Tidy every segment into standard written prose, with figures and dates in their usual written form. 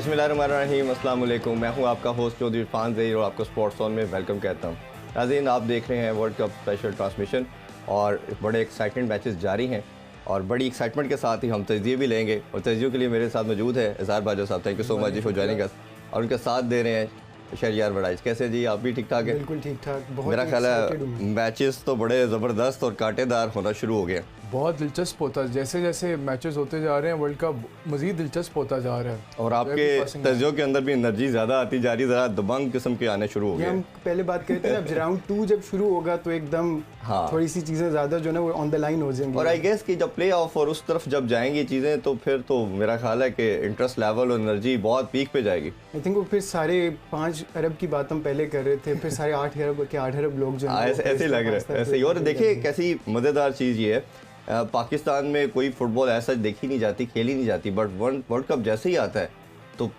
बिस्मिल्लाहिर्रहमानिर्रहीम, अस्सलाम वालेकुम। मैं हूं आपका होस्ट चौधरी इरफान ज़हीर और आपको स्पोर्ट्स ऑन में वेलकम कहता हूं। नाज़रीन, आप देख रहे हैं वर्ल्ड कप स्पेशल ट्रांसमिशन और बड़े एक्साइटेंट मैचेस जारी हैं और बड़ी एक्साइटमेंट के साथ ही हम तजिए भी लेंगे और तजियों के लिए मेरे साथ मौजूद है इज़हार बाजवा साहब। Thank you so much for joining us. और उनके साथ दे रहे हैं शहरियार वड़ाइच। कैसे जी, आप भी ठीक ठाक हैं? बिल्कुल ठीक ठाक। मेरा ख्याल है मैचेस तो बड़े ज़बरदस्त और कांटेदार होना शुरू हो गए। बहुत दिलचस्प होता है, जैसे जैसे मैचेस होते जा रहे हैं वर्ल्ड कप मज़ीद दिलचस्प होता जा रहा है और आपके तजियों के अंदर भी एनर्जी ज़्यादा आती जा रही, ज़रा दबंग किस्म के आने शुरू हो गए। हम पहले बात करते हैं अब राउंड 2 जब शुरू होगा तो एकदम थोड़ी सी चीज़ें ज़्यादा जो है ना वो ऑन द लाइन हो जाएंगी। और आई गेस कि जब प्ले ऑफ और उस तरफ जब जाएंगी चीज़ें तो फिर तो मेरा ख्याल है कि इंटरेस्ट लेवल और एनर्जी बहुत पीक पे जाएगी। आई थिंक वो फिर सारे 5 अरब की बात हम पहले कर रहे थे, फिर सारे 8 अरब लोग जो ऐसे ही लग रहे हैं ऐसे ही। और देखिए कैसी मज़ेदार चीज़ ये है, पाकिस्तान में कोई फुटबॉल ऐसा देखी नहीं जाती, खेली नहीं जाती, बट वर्ल्ड कप जैसे ही आता है तो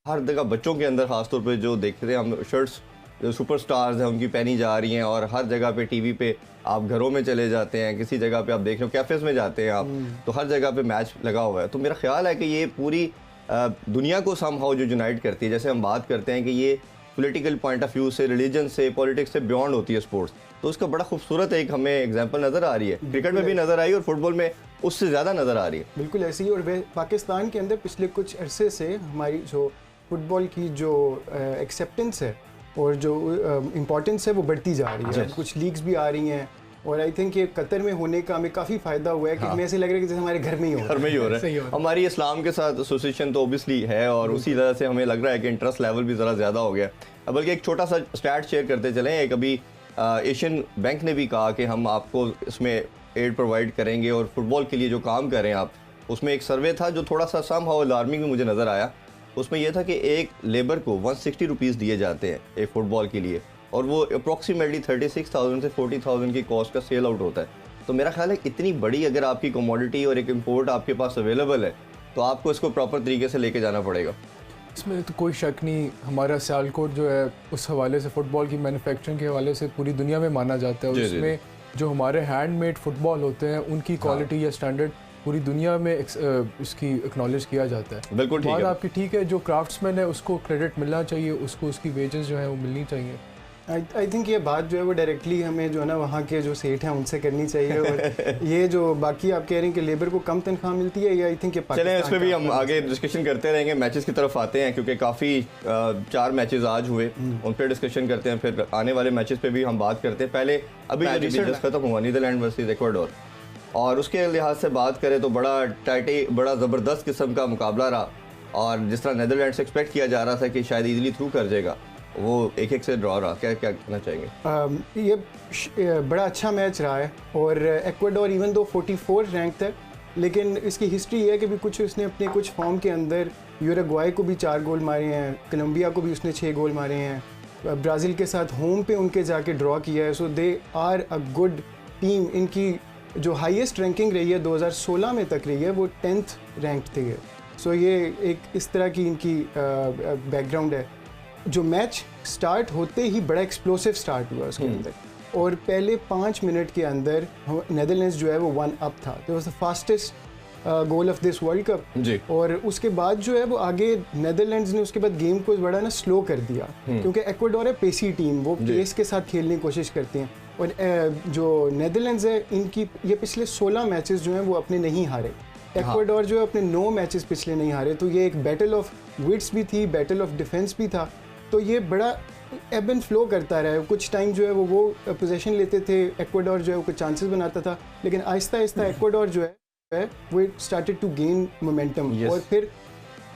हर जगह बच्चों के अंदर खासतौर पे जो देखते हैं हम, शर्ट्स जो सुपरस्टार्स हैं उनकी पहनी जा रही हैं और हर जगह पे टीवी पे आप घरों में चले जाते हैं, किसी जगह पे आप देख रहे हो कैफ़ेज़ में जाते हैं आप, तो हर जगह पे मैच लगा हुआ है। तो मेरा ख्याल है कि ये पूरी दुनिया को समहाउ जो यूनाइट करती है। जैसे हम बात करते हैं कि ये पॉलिटिकल पॉइंट ऑफ व्यू से, रिलीजन से, पॉलिटिक्स से बियॉन्ड होती है स्पोर्ट्स, तो उसका बड़ा खूबसूरत एक हमें एग्जांपल नज़र आ रही है। क्रिकेट में भी नज़र आई और फुटबॉल में उससे ज़्यादा नज़र आ रही है। बिल्कुल ऐसे ही। और पाकिस्तान के अंदर पिछले कुछ अरसे से हमारी जो फुटबॉल की जो एक्सेप्टेंस है और जो इम्पोर्टेंस है वो बढ़ती जा रही है। कुछ लीग्स भी आ रही हैं और आई थिंक ये कतर में होने का हमें काफ़ी फ़ायदा हुआ है कि हमें ऐसे लग रहा है कि जैसे हमारे घर में ही हो रहा है। हमारी इस्लाम के साथ एसोसिएशन तो ओबियसली है और उसी तरह से हमें लग रहा है कि इंटरेस्ट लेवल भी ज़रा ज़्यादा हो गया। बल्कि एक छोटा सा स्टैट शेयर करते चलें। एक अभी एशियन बैंक ने भी कहा कि हम आपको इसमें एड प्रोवाइड करेंगे और फुटबॉल के लिए जो काम करें आप, उसमें एक सर्वे था जो थोड़ा सा समहाउ अलार्मिंग भी मुझे नज़र आया। उसमें यह था कि एक लेबर को 160 रुपीज़ दिए जाते हैं एक फ़ुटबॉल के लिए और वो अप्रॉक्सीमेटली 36,000 से 40,000 की कॉस्ट का सेल आउट होता है। तो मेरा ख्याल है इतनी बड़ी अगर आपकी कमोडिटी और एक इम्पोर्ट आपके पास अवेलेबल है तो आपको इसको प्रॉपर तरीके से लेके जाना पड़ेगा। इसमें तो कोई शक नहीं, हमारा सियालकोट जो है उस हवाले से फ़ुटबॉल की मैन्युफैक्चरिंग के हवाले से पूरी दुनिया में माना जाता है। और उसमें जो हमारे हैंडमेड फुटबॉल होते हैं उनकी क्वालिटी या स्टैंडर्ड पूरी दुनिया में इसकी एक्नॉलेज किया जाता है। बिल्कुल ठीक है, आपकी ठीक है। जो क्राफ्ट्समैन है उसको क्रेडिट मिलना चाहिए, उसको उसकी वेजेस जो है वो मिलनी चाहिए। आई थिंक ये बात जो है वो डायरेक्टली हमें जो है ना वहाँ के जो सेठ हैं उनसे करनी चाहिए। और ये जो बाकी आप कह रहे हैं कि लेबर को कम तनख्वाह मिलती है, ये आई थिंक चलें इस पर भी हम आगे डिस्कशन करते रहेंगे। मैचेस की तरफ आते हैं क्योंकि काफ़ी 4 मैचेस आज हुए, उन पर डिस्कशन करते हैं, फिर आने वाले मैचेस पे भी हम बात करते हैं। पहले अभी रिसेंट खत्म हुआ नीदरलैंड वर्सेस इक्वाडोर, और उसके लिहाज से बात करें तो बड़ा टाइटी, बड़ा ज़बरदस्त किस्म का मुकाबला रहा। और जिस तरह नीदरलैंड से एक्सपेक्ट किया जा रहा था कि शायद इजीली थ्रू कर जाएगा, वो 1-1 से ड्रॉ रहा। क्या कहना चाहेंगे? ये बड़ा अच्छा मैच रहा है और इक्वाडोर इवन दो 44 रैंक तक, लेकिन इसकी हिस्ट्री ये है कि भी कुछ उसने अपने कुछ फॉर्म के अंदर यूरुग्वाई को भी 4 गोल मारे हैं, कोलंबिया को भी उसने 6 गोल मारे हैं, ब्राज़ील के साथ होम पे उनके जाके ड्रॉ किया है। So they are a good team. इनकी जो हाईएस्ट रैंकिंग रही है 2016 में तक रही है, वो 10th रैंक थी। सो ये एक इस तरह की इनकी बैकग्राउंड है। जो मैच स्टार्ट होते ही बड़ा एक्सप्लोसिव स्टार्ट हुआ उसके अंदर, और पहले 5 मिनट के अंदर नेदरलैंड्स जो है वो 1 अप था। तो was the fastest goal of this world cup. और उसके बाद जो है वो आगे नेदरलैंड्स ने उसके बाद गेम को बड़ा ना स्लो कर दिया, क्योंकि इक्वाडोर है पेसी टीम, वो पेस के साथ खेलने की कोशिश करती हैं। और जो नेदरलैंड्स है इनकी ये पिछले 16 मैचेस जो हैं वो अपने नहीं हारे। इक्वाडोर जो है अपने 9 मैचेस पिछले नहीं हारे। तो ये एक बैटल ऑफ विट्स भी थी, बैटल ऑफ डिफेंस भी था। तो ये बड़ा एब एंड फ्लो करता रहा है। कुछ टाइम जो है वो पोजीशन लेते थे, इक्वाडोर जो है वो कुछ चांसेस बनाता था, लेकिन आहिस्ता आहिस्ता इक्वाडोर जो है वो स्टार्टेड टू गेन मोमेंटम। और फिर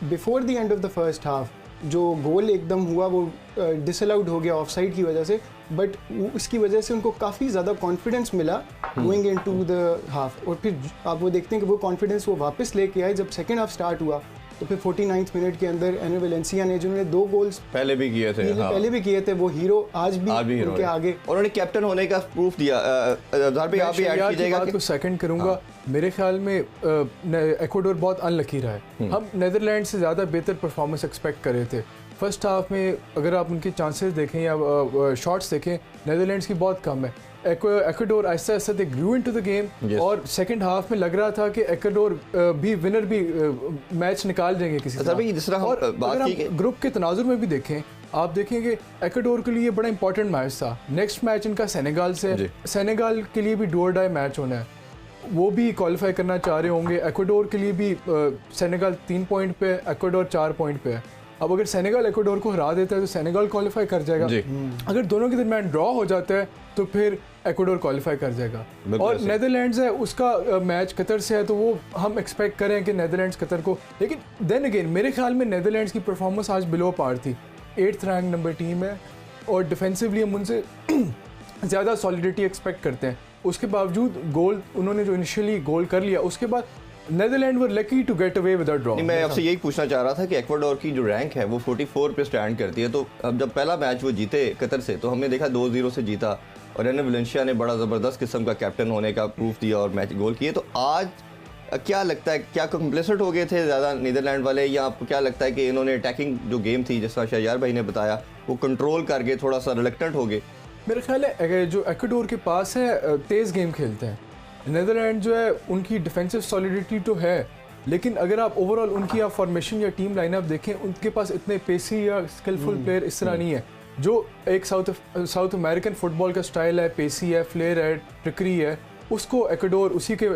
before the end of the first half जो गोल एकदम हुआ वो डिसअलाउड हो गया ऑफसाइड की वजह से, बट उसकी वजह से उनको काफ़ी ज़्यादा कॉन्फिडेंस मिला गोइंग इनटू द हाफ। और फिर आप वो देखते हैं कि वो कॉन्फिडेंस वो वापस लेके आए जब सेकेंड हाफ स्टार्ट हुआ। तो फिर 49th मिनट के अंदर एनर वेलेंसिया ने, जिन्होंने 2 गोल्स पहले भी किए थे, वो हीरो आज भी उनके आगे, और उन्होंने कैप्टन होने का प्रूफ दिया। आप भी ऐड कीजिएगा तो सेकंड करूंगा। मेरे ख्याल में इक्वाडोर बहुत अनलकी रहा है। हम नेदरलैंड से ज़्यादा बेहतर परफॉर्मेंस एक्सपेक्ट कर रहे थे। फर्स्ट हाफ में अगर आप उनके चांसेस देखें या शॉट्स देखें, नेदरलैंड्स की बहुत कम है। Ecuador Aahista Aahista they Guru into the game, और सेकंड हाफ में लग रहा था कि एक्वाडोर भी विनर भी मैच निकाल देंगे किसी तरह। जिस तरह और अगर आप ग्रुप के तनाजुर में भी देखें, आप देखेंगे एक्वाडोर के लिए बड़ा इंपॉर्टेंट मैच था। नेक्स्ट मैच इनका सेनेगाल से, सेनेगाल के लिए भी डू और डाई मैच होना है, वो भी क्वालिफाई करना चाह रहे होंगे। एक्वाडोर के लिए भी सेनेगाल 3 पॉइंट पे, एक्वाडोर 4 पॉइंट पे है। अब अगर सेनेगाल एक्वाडोर को हरा देता है तो सेनेगाल क्वालिफाई कर जाएगा। अगर दोनों के दरमियान ड्रॉ हो जाता है तो फिर एक्वाडोर क्वालिफाई कर जाएगा। और नेदरलैंड्स है, उसका मैच कतर से है, तो वो हम एक्सपेक्ट करें कि नेदरलैंड्स कतर को, लेकिन देन अगेन मेरे ख्याल में नेदरलैंड्स की परफॉर्मेंस आज बिलो पार थी। 8th रैंक नंबर टीम है और डिफेंसिवली हम उनसे ज़्यादा सॉलिडिटी एक्सपेक्ट करते हैं। उसके बावजूद गोल उन्होंने जो इनिशियली गोल कर लिया, उसके बाद Netherland were lucky to get away with a draw. मैं आपसे यही पूछना चाह रहा था कि एक्वाडोर की जो रैंक है वो 44 पे स्टैंड करती है। तो अब जब पहला मैच वो जीते कतर से, तो हमने देखा 2-0 से जीता और एने वलेंशिया ने बड़ा ज़बरदस्त किस्म का कैप्टन होने का प्रूफ दिया और मैच गोल किए। तो आज क्या लगता है, क्या कंप्लेसेंट हो गए थे ज़्यादा नीदरलैंड वाले, या आपको क्या लगता है कि इन्होंने अटैकिंग जो गेम थी, जिस तरह शहजार भाई ने बताया, वो कंट्रोल करके थोड़ा सा रिलक्टेंट हो गए? मेरा ख्याल है जो एक्वाडोर के पास है तेज़ गेम खेलते हैं। नेदरलैंड जो है उनकी डिफेंसिव सॉलिडिटी तो है, लेकिन अगर आप ओवरऑल उनकी आप फॉर्मेशन या टीम लाइनअप देखें, उनके पास इतने पेसी या स्किलफुल प्लेयर इस तरह नहीं है। जो एक साउथ अमेरिकन फुटबॉल का स्टाइल है, पेसी है, फ्लेयर है, ट्रिकरी है, उसको एक्वाडोर उसी के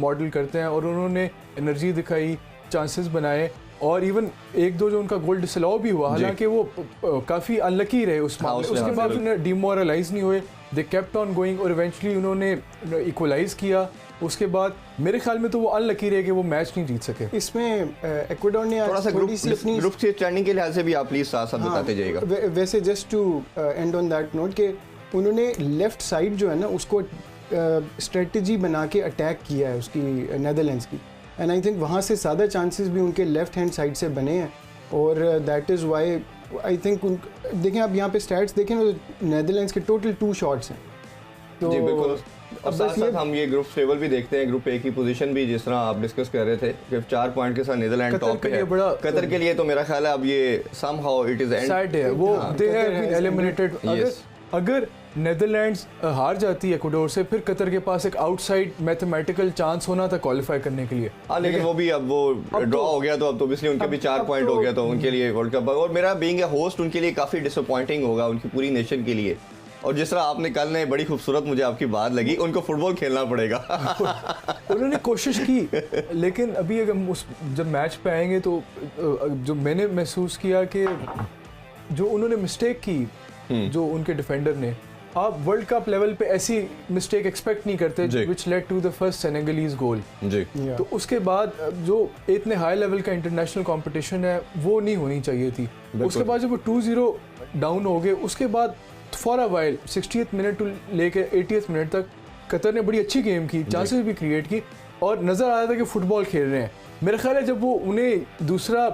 मॉडल करते हैं। और उन्होंने एनर्जी दिखाई, चांसेस बनाए, और इवन 1-2 जो उनका गोल डिसअलाउ भी हुआ, हालांकि वो काफ़ी अनलकी रहे उस मामले। उसके बाद उन्हें डिमोरलाइज नहीं हुए, दे केप्ट ऑन गोइंग और इवेंचुअली उन्होंने इक्वलाइज किया। उसके बाद मेरे ख्याल में तो वो अनलकी रहे कि वो मैच नहीं जीत सके। इसमें एक्वाडोर ने थोड़ा सा ग्रुप के स्टैंडिंग के लिहाज से भी आप प्लीज साथ साथ बताते जाइएगा। वैसे just to end on that note कि उन्होंने लेफ्ट साइड जो है ना उसको स्ट्रेटजी बना के अटैक किया है उसकी, नेदरलैंड्स की, एंड आई थिंक वहाँ से ज़्यादा चांसेस भी उनके लेफ्ट हैंड साइड से बने हैं। और that is why I think देखें आप यहाँ पे स्टैट्स देखें ना, नेदरलैंड्स के टोटल 2 शॉट्स हैं। तो जी बिल्कुल। अब साथ साथ हम ये ग्रुप टेबल भी देखते हैं। ग्रुप ए की पोजीशन भी जिस तरह आप डिस्कस कर रहे थे कि 4 पॉइंट के साथ नीदरलैंड टॉप पे है। कतर के लिए तो मेरा ख्याल है अब ये समहाउ इट इज एंड है, वो दे हैव बीन एलिमिनेटेड। अगर नेदरलैंड्स हार जाती है एक्वाडोर से, फिर कतर के पास एक आउटसाइड मैथमेटिकल चांस होना था क्वालिफाई करने के लिए। हाँ, लेकिन वो भी अब वो ड्रॉ हो गया, तो अब तो ऑब्वियसली उनके भी 4 पॉइंट हो गया, तो उनके लिए वर्ल्ड कप, और मेरा बीइंग ए होस्ट उनके लिए काफ़ी डिसअपॉइंटिंग होगा, उनकी पूरी नेशन के लिए। और जिस तरह आपने कल ने बड़ी खूबसूरत मुझे आपकी बात लगी, उनको फुटबॉल खेलना पड़ेगा। उन्होंने कोशिश की, लेकिन अभी अगर जब मैच पे आएंगे तो जो मैंने महसूस किया कि जो उन्होंने मिस्टेक की, जो उनके डिफेंडर ने, आप वर्ल्ड कप लेवल पे ऐसी मिस्टेक एक्सपेक्ट नहीं करते, which led to the first Senegalese goal. तो उसके बाद जो इतने हाई लेवल का इंटरनेशनल कंपटीशन है वो नहीं होनी चाहिए थी। उसके बाद जब वो 2-0 डाउन हो गए, उसके बाद for a while 60th minute लेके 80th मिनट तक कतर ने बड़ी अच्छी गेम की, चांसेस भी क्रिएट की, और नज़र आ रहा था कि फुटबॉल खेल रहे हैं। मेरा ख्याल है जब वो उन्हें दूसरा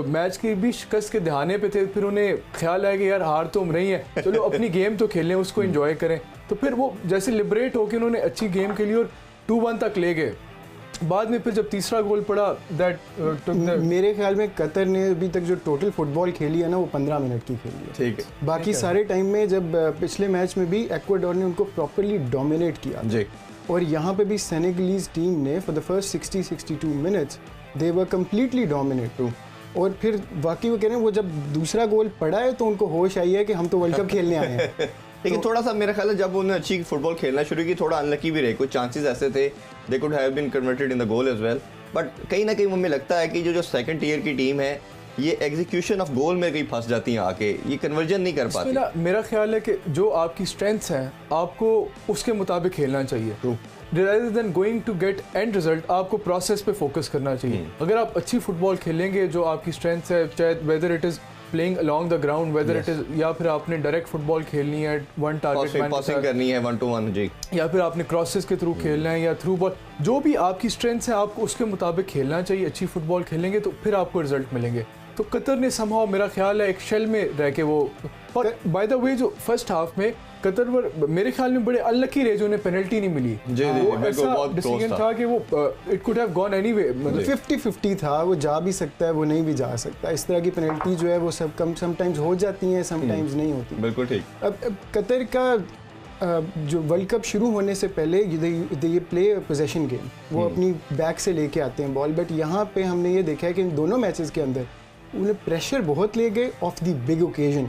मैच की भी शिकस्त के दहाने पे थे, फिर उन्हें ख्याल आया कि यार हार तो हम रही है, चलो अपनी गेम तो खेलें, उसको एंजॉय करें। तो फिर वो जैसे लिबरेट होकर उन्होंने अच्छी गेम खेली और 2-1 तक ले गए। बाद में फिर जब तीसरा गोल पड़ा, दैट मेरे ख्याल में कतर ने अभी तक जो टोटल फुटबॉल खेली है ना वो 15 मिनट की खेली है। ठीक है। बाकी सारे टाइम में, जब पिछले मैच में भी एक्वाडोर ने उनको प्रॉपरली डोमिनेट किया जी, और यहाँ पे भी सेनेगलीज टीम ने for the first 60-62 minutes they were completely dominate. और फिर वाकई वो कह रहे हैं, वो जब दूसरा गोल पड़ा है तो उनको होश आई है कि हम तो वर्ल्ड कप खेलने आए हैं। लेकिन थोड़ा सा मेरा ख्याल है जब उन्होंने अच्छी फुटबॉल खेलना शुरू की, थोड़ा अनलकी भी रहे, कुछ चांसेस ऐसे थे they could have been converted in the goal as well, but कहीं ना कहीं मुझे लगता है कि जो सेकंड टियर की टीम है ये एग्जीक्यूशन ऑफ गोल में कहीं फंस जाती हैं आके, ये कन्वर्जन नहीं कर पाती। मेरा ख्याल है कि जो आपकी स्ट्रेंथ्स हैं आपको उसके मुताबिक खेलना चाहिए। rather than going to get end result, आपको प्रोसेस पे फोकस करना चाहिए। अगर आप अच्छी फुटबॉल खेलेंगे, जो आपकी स्ट्रेंथ है, चाहे whether it is playing along the ground, whether it is, या फिर आपने डायरेक्ट फुटबॉल खेलनी है, वन टारगेट पासिंग करनी है 1-to-1 जी, या फिर आपने क्रॉसेस के थ्रू खेलना है या थ्रू बॉल, जो भी आपकी स्ट्रेंथ है आपको उसके मुताबिक खेलना चाहिए। अच्छी फुटबॉल खेलेंगे तो फिर आपको रिजल्ट मिलेंगे। तो कतर ने समहाउ मेरा ख्याल है एक शेल में रह के वो, और बाय द वे जो फर्स्ट हाफ में कतर पर मेरे ख्याल में बड़े अनलकी रहे जो उन्हें पेनल्टी नहीं मिली। जी, वो बिल्कुल, ऐसा बहुत डिसीजन close था कि वो it could have gone anyway, मतलब 50-50 था, वो जा भी सकता है, वो नहीं भी जा सकता। इस तरह की पेनल्टी जो है वो सब कम समटाइम्स हो जाती हैं, समटाइम्स नहीं होती। बिल्कुल ठीक। अब कतर का जो वर्ल्ड कप शुरू होने से पहले ये प्ले पोजेशन गेम, वो अपनी बैक से लेके आते हैं बॉल, बट यहाँ पे हमने ये देखा है कि इन दोनों मैचेस के अंदर उन्हें प्रेशर बहुत ले गए ऑफ द बिग ओकेजन,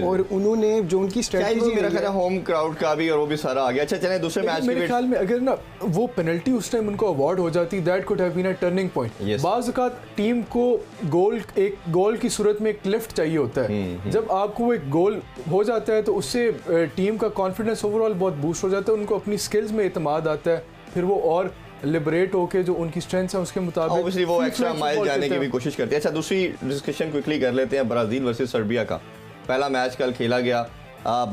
और उन्होंने जो उनकी स्ट्रेटजी मेरा ख्याल है होम क्राउड का भी और वो भी सारा आ गया। अच्छा चलें दूसरे मैच मेरे ख्याल में अगर ना वो पेनल्टी उस टाइम उनको अवार्ड हो जाती, that could have been a turning point. बाज़ औक़ात टीम को एक गोल की सूरत में एक लिफ्ट चाहिए होता है, जब आपको वो एक गोल हो जाता है तो उससे टीम का कॉन्फिडेंस ओवरऑल बहुत बूस्ट हो जाता है, उनको अपनी स्किल्स में एतमाद आता है, फिर वो और लिबरेट होके जो उनकी स्ट्रेंथ्स है उसके मुताबिक ऑब्वियसली वो एक्स्ट्रा माइल जाने की भी कोशिश करते हैं। अच्छा दूसरी डिस्कशन क्विकली कर लेते हैं, ब्राज़ील वर्सेस सर्बिया का पहला मैच कल खेला गया।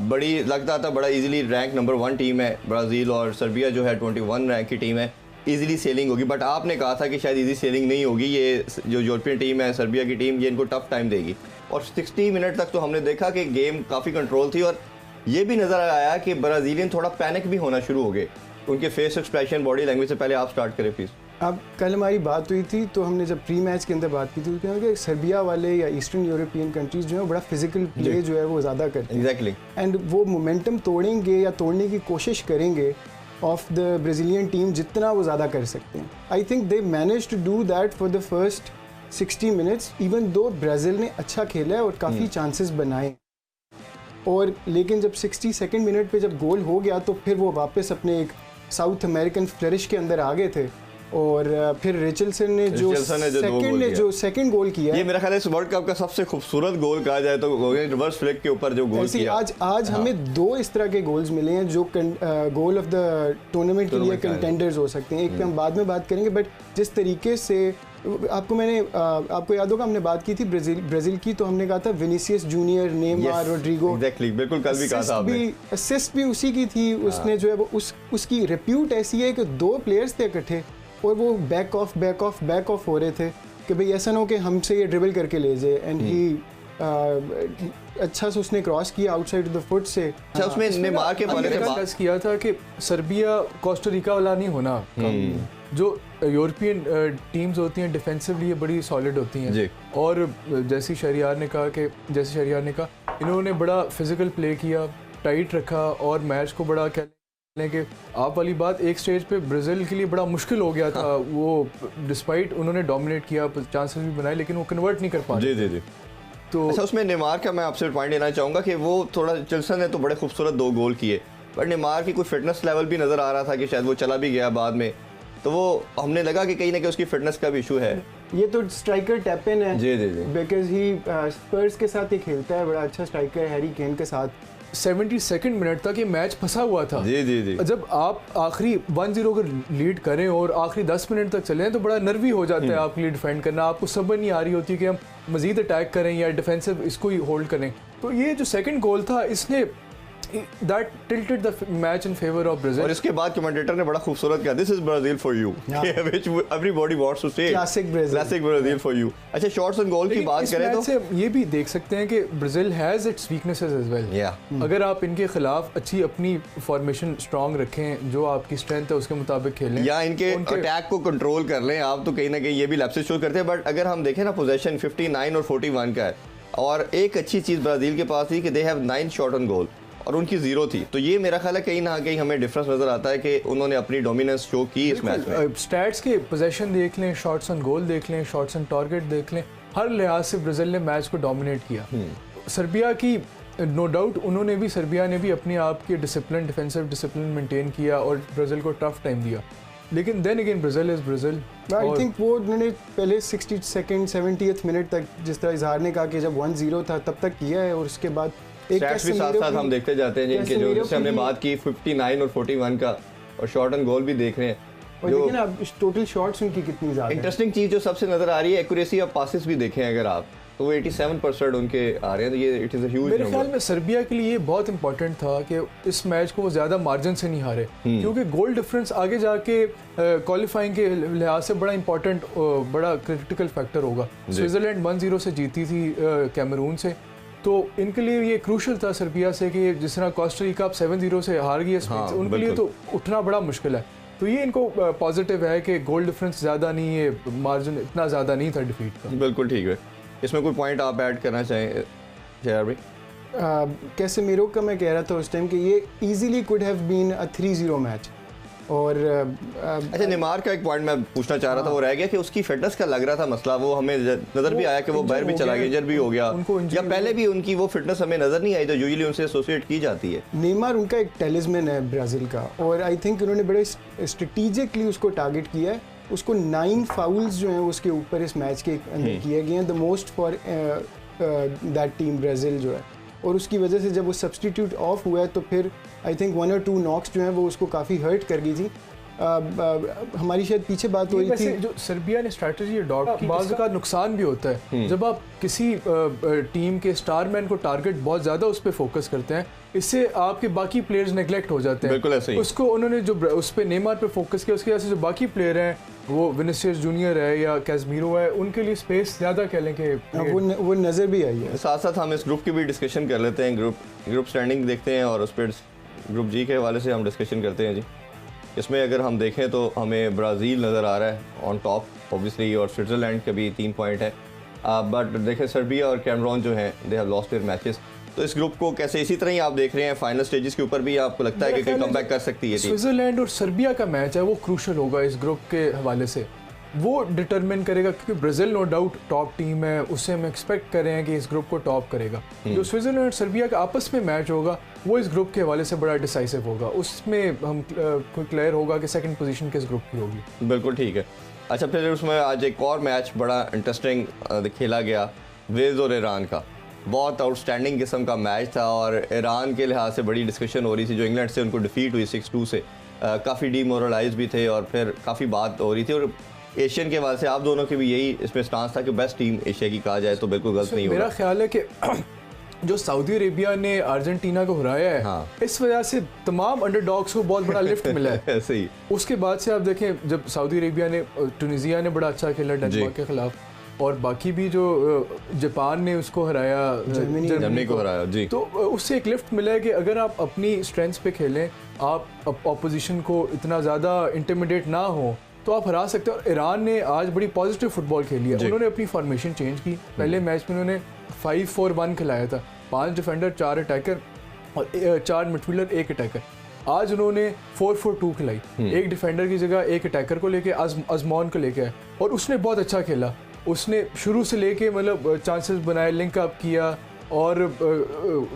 बड़ी लगता था बड़ा इजीली रैंक नंबर 1 टीम है ब्राज़ील, और सर्बिया जो है 21 रैंक की टीम है, इजीली सेलिंग होगी। बट आपने कहा था कि शायद इजी सेलिंग नहीं होगी, ये जो यूरोपियन टीम है सर्बिया की टीम, ये इनको टफ टाइम देगी। और 60 मिनट तक तो हमने देखा कि गेम काफ़ी कंट्रोल थी, और ये भी नज़र आया कि ब्राज़ीलियन थोड़ा पैनिक भी होना शुरू हो गए उनके फेस एक्सप्रेशन, बॉडी लैंग्वेज से। पहले आप स्टार्ट करें प्लीज़। अब कल हमारी बात हुई थी तो हमने जब प्री मैच के अंदर बात की थी तो कि सर्बिया वाले या ईस्टर्न यूरोपियन कंट्रीज जो है बड़ा फिजिकल प्ले जो है वो ज़्यादा करते हैं। एग्जैक्टली। एंड वो मोमेंटम तोड़ेंगे या तोड़ने की कोशिश करेंगे ऑफ द ब्राज़ीलियन टीम जितना वो ज़्यादा कर सकते हैं। I think they manage to do that for the first 60 minutes, even though Brazil ने अच्छा खेला है और काफ़ी चांसेस बनाए, और लेकिन जब 62nd मिनट पे जब गोल हो गया तो फिर वो वापस अपने एक साउथ अमेरिकन फ्लरिश के अंदर आ गए थे, और फिर रिचर्डसन ने जो सेकंड गोल किया, ये मेरा ख्याल है इस वर्ल्ड कप का सबसे खूबसूरत गोल कहा जाए तो रिवर्स फ्लिक के ऊपर जो गोल किया। आज हमें 2 इस तरह के गोल्स मिले हैं जो गोल ऑफ द टूर्नामेंट के लिए कंटेंडर्स हो सकते हैं। एक पे हम बाद में बात करेंगे, बट जिस तरीके से आपको याद होगा हमने बात की थी ब्राजील की, तो हमने कहा था Vinicius Junior, Neymar, Rodrigo, exactly बिल्कुल कल भी कहा था आपने, असिस्ट भी उसी की थी। उसने जो है वो उसकी रिप्यूट ऐसी है कि 2 प्लेयर्स थे इकट्ठे और वो बैक ऑफ हो रहे थे कि भाई ऐसा ना हो कि हमसे ये ड्रिबल करके ले जाए, एंड ही अच्छा से उसने क्रॉस किया आउटसाइड द फुट से। अच्छा उसमें नेमार के बारे में बात किया था कि सर्बिया कोस्टा रिका वाला नहीं होना, जो यूरोपियन टीम्स होती हैं डिफेंसिवली ये बड़ी सॉलिड होती हैं, और जैसे शहरियार ने कहा इन्होंने बड़ा फिजिकल प्ले किया, टाइट रखा, और मैच को बड़ा कि आप वाली बात एक स्टेज पे ब्राज़ील के लिए बड़ा मुश्किल हो गया था। वो डिस्पाइट उन्होंने डोमिनेट किया, चांसेस भी बनाए, लेकिन वो कन्वर्ट नहीं कर पाए। जी। तो अच्छा उसमें नेमार का मैं आपसे पॉइंट लेना चाहूँगा कि वो थोड़ा चिल्सन ने तो बड़े खूबसूरत 2 गोल किए, पर नेमार की कोई फिटनेस लेवल भी नज़र आ रहा था कि शायद वो चला भी गया बाद में, तो वो हमने लगा कि कहीं ना कहीं उसकी फिटनेस का भी इशू है। ये तो स्ट्राइकर टैपिन है, जी, बिकॉज ही स्पर्स के साथ ही खेलता है, बड़ा अच्छा स्ट्राइकर है हैरी केन के साथ। 72nd मिनट तक ये मैच फंसा हुआ था। जी। जब आप आखिरी 1-0 अगर लीड करें और आखिरी 10 मिनट तक चलें तो बड़ा नर्वी हो जाता है आपके लिए डिफेंड करना, आपको समझ नहीं आ रही होती कि हम मजीद अटैक करें या डिफेंसिव इसको ही होल्ड करें। तो ये जो सेकंड गोल था इसने that tilted the match in favor of Brazil. और इसके बाद कमेंटेटर ने बड़ा खूबसूरत कहा, this is Brazil for you, which everybody wants to say. Classic Brazil for you. अच्छा शॉट्स एंड गोल की बात करें तो से ये भी देख सकते हैं कि Brazil has its weaknesses as well. अगर आप इनके खिलाफ अच्छी अपनी फॉर्मेशन स्ट्रांग रखें, जो आपकी स्ट्रेंथ है उसके मुताबिक खेलें, या इनके अटैक को कंट्रोल कर लें आप, तो कहीं ना कहीं ये भी लैप्सेस शो करते हैं। बट अगर हम देखें ना पोजेशन 59 और 41 का है, और एक अच्छी चीज़ ब्राज़ील के पास थी कि they have 9 shot on goal और उनकी 0 थी, तो ये मेरा ख्याल है कहीं ना कहीं हमें डिफरेंस नजर आता है कि उन्होंने अपनी डोमिनेंस शो की इस मैच में। स्टैट्स के पोजीशन देख लें, शॉट्स ऑन गोल देख लें, शॉट्स ऑन टारगेट देख लें, हर लिहाज से ब्राज़ील ने मैच को डोमिनेट किया। सर्बिया की नो डाउट सर्बिया ने भी अपने आप के डिसिप्लिन, डिफेंसिव डिसिप्लिन मेंटेन किया और ब्राज़ील को टफ टाइम दिया, लेकिन then again Brazil is Brazil. I think वो उन्होंने पहले 62nd 70th मिनट तक, जिस तरह इजहार ने कहा कि जब 1-0 था तब तक किया है, और उसके बाद स्टैट्स भी साथ साथ हम देखते जाते हैं जिनके जो जैसे हमने बात की 59 और 41 का, और शॉट ऑन गोल भी देख रहे हैं। और देखिए ना अब टोटल शॉट्स उनकी कितनी ज़्यादा। इंटरेस्टिंग चीज़ जो सबसे नज़र आ रही है, एक्यूरेसी ऑफ पासेस भी देखें अगर आप, तो वो 87% उनके आ रहे हैं, तो ये it is a huge number. मेरे ख्याल में सर्बिया के लिए बहुत इंपॉर्टेंट था कि इस मैच को वो ज़्यादा मार्जिन से नहीं हारे, क्योंकि गोल डिफरेंस आगे जाके क्वालिफाइंग के लिहाज से बड़ा इंपॉर्टेंट, बड़ा क्रिटिकल फैक्टर होगा। स्विट्ज़रलैंड 1-0 से जीती थी कैमरून से, तो इनके लिए ये क्रूशल था सर्बिया से कि जिस तरह कोस्टा रिका अब 7-0 से हार गई है स्पेन से, उनके लिए तो उठना बड़ा मुश्किल है। तो ये इनको पॉजिटिव है कि गोल डिफरेंस ज़्यादा नहीं है, मार्जिन इतना ज़्यादा नहीं था डिफीट का। बिल्कुल ठीक है। इसमें कोई पॉइंट आप ऐड करना चाहें जयार भाई? कैसेमीरो का मैं कह रहा था उस टाइम कि ये easily could have been a 3-0 match. और अच्छा, नेमार का एक पॉइंट मैं पूछना चाह रहा था, वो रह गया कि उसकी फिटनेस का लग रहा था मसला, वो हमें नजर भी आया कि वो बाहर भी चला गया, इंजर भी हो गया, या पहले भी उनकी वो फिटनेस हमें नजर नहीं आई जो यूजुअली उनसे एसोसिएट की जाती है। नेमार उनका एक टेलिस्मैन है ब्राज़ील का, और आई थिंक उन्होंने बड़े स्ट्रेटेजिकली उसको टारगेट किया है। उसको 9 फाउल्स जो हैं उसके ऊपर इस मैच के अंदर किए गए हैं, the most for that team Brazil जो है। और उसकी वजह से जब वो सब्सटीट्यूट ऑफ हुआ है तो फिर आई थिंक 1 और 2 नॉक्स जो हैं वो उसको काफ़ी हर्ट कर गई थी। हमारी शायद पीछे बात हो रही थी जो सर्बिया ने स्ट्रैटेजी अडॉप्ट की, बाज़ का नुकसान भी होता है जब आप किसी टीम के स्टार मैन को टारगेट बहुत ज़्यादा उस पर फोकस करते हैं, इससे आपके बाकी प्लेयर्स नेगलेक्ट हो जाते हैं। बिल्कुल ऐसे ही। उसको उन्होंने जो उस पर नेमार पे फोकस किया, उसकी वजह से जो बाकी प्लेयर हैं, वो विनिसियस जूनियर है या कैसमीरो है, उनके लिए स्पेस ज़्यादा कह लें कि वो नज़र भी आई है। साथ साथ हम इस ग्रुप की भी डिस्कशन कर लेते हैं, ग्रुप स्टैंडिंग देखते हैं और उस पर ग्रुप जी के हवाले से हम डिस्कशन करते हैं जी। इसमें अगर हम देखें तो हमें ब्राज़ील नज़र आ रहा है ऑन टॉप ऑब्वियसली, और स्विट्ज़रलैंड के भी 3 पॉइंट है। बट देखें सर्बिया और कैमरून जो हैं दे हैव लॉस्ट देयर मैचेस। तो इस ग्रुप को कैसे इसी तरह ही आप देख रहे हैं, फाइनल स्टेजेस के ऊपर भी आपको लगता है कि कोई कमबैक कर सकती है टीम? स्विट्ज़रलैंड और सर्बिया का मैच है वो क्रूशल होगा इस ग्रुप के हवाले से, वो डिटरमिन करेगा, क्योंकि Brazil no doubt top team है, उससे हम एक्सपेक्ट कर रहे हैं कि इस ग्रुप को टॉप करेगा। जो स्विट्ज़रलैंड और सर्बिया का आपस में मैच होगा वो इस ग्रुप के हवाले से बड़ा डिसाइसिव होगा, उसमें हम कोई क्लियर होगा कि सेकंड पोजीशन किस ग्रुप की होगी। बिल्कुल ठीक है। अच्छा, फिर उसमें आज एक और मैच बड़ा इंटरेस्टिंग खेला गया, वेल्स और ईरान का। बहुत आउटस्टैंडिंग किस्म का मैच था और ईरान के लिहाज से बड़ी डिस्कशन हो रही थी, जो इंग्लैंड से उनको डिफीट हुई 6-2 से, काफ़ी डीमोरलाइज भी थे और फिर काफ़ी बात हो रही थी। और एशियन के हवाले से आप दोनों के भी यही इसमें स्टांस था कि बेस्ट टीम एशिया की कहा जाए तो बिल्कुल गलत नहीं होगा। मेरा ख्याल है कि जो सऊदी अरेबिया ने अर्जेंटीना को हराया है, हाँ। इस वजह से तमाम अंडरडॉग्स को बहुत बड़ा लिफ्ट मिला है। ऐसे ही उसके बाद से आप देखें, जब सऊदी अरेबिया ने, टूनिसिया ने बड़ा अच्छा खेला डेनमार्क के खिलाफ, और बाकी भी जो जापान ने उसको हराया, जर्मनी को हराया जी, तो उससे एक लिफ्ट मिला है कि अगर आप अपनी स्ट्रेंथ्स पे खेलें, आप अपोजिशन को इतना ज़्यादा इंटिमिडेट ना हो, तो आप हरा सकते हो। और ईरान ने आज बड़ी पॉजिटिव फुटबॉल खेली है, उन्होंने अपनी फॉर्मेशन चेंज की। पहले मैच में उन्होंने 5-4-1 खिलाया था, 5 डिफेंडर 4 अटैकर और 4 मिडफील्डर 1 अटैकर। आज उन्होंने 4-4-2 खिलाई, 1 डिफेंडर की जगह 1 अटैकर को लेके अजमौन को लेके आए, और उसने बहुत अच्छा खेला। उसने शुरू से लेके मतलब चांसेस बनाए, लिंक अप किया और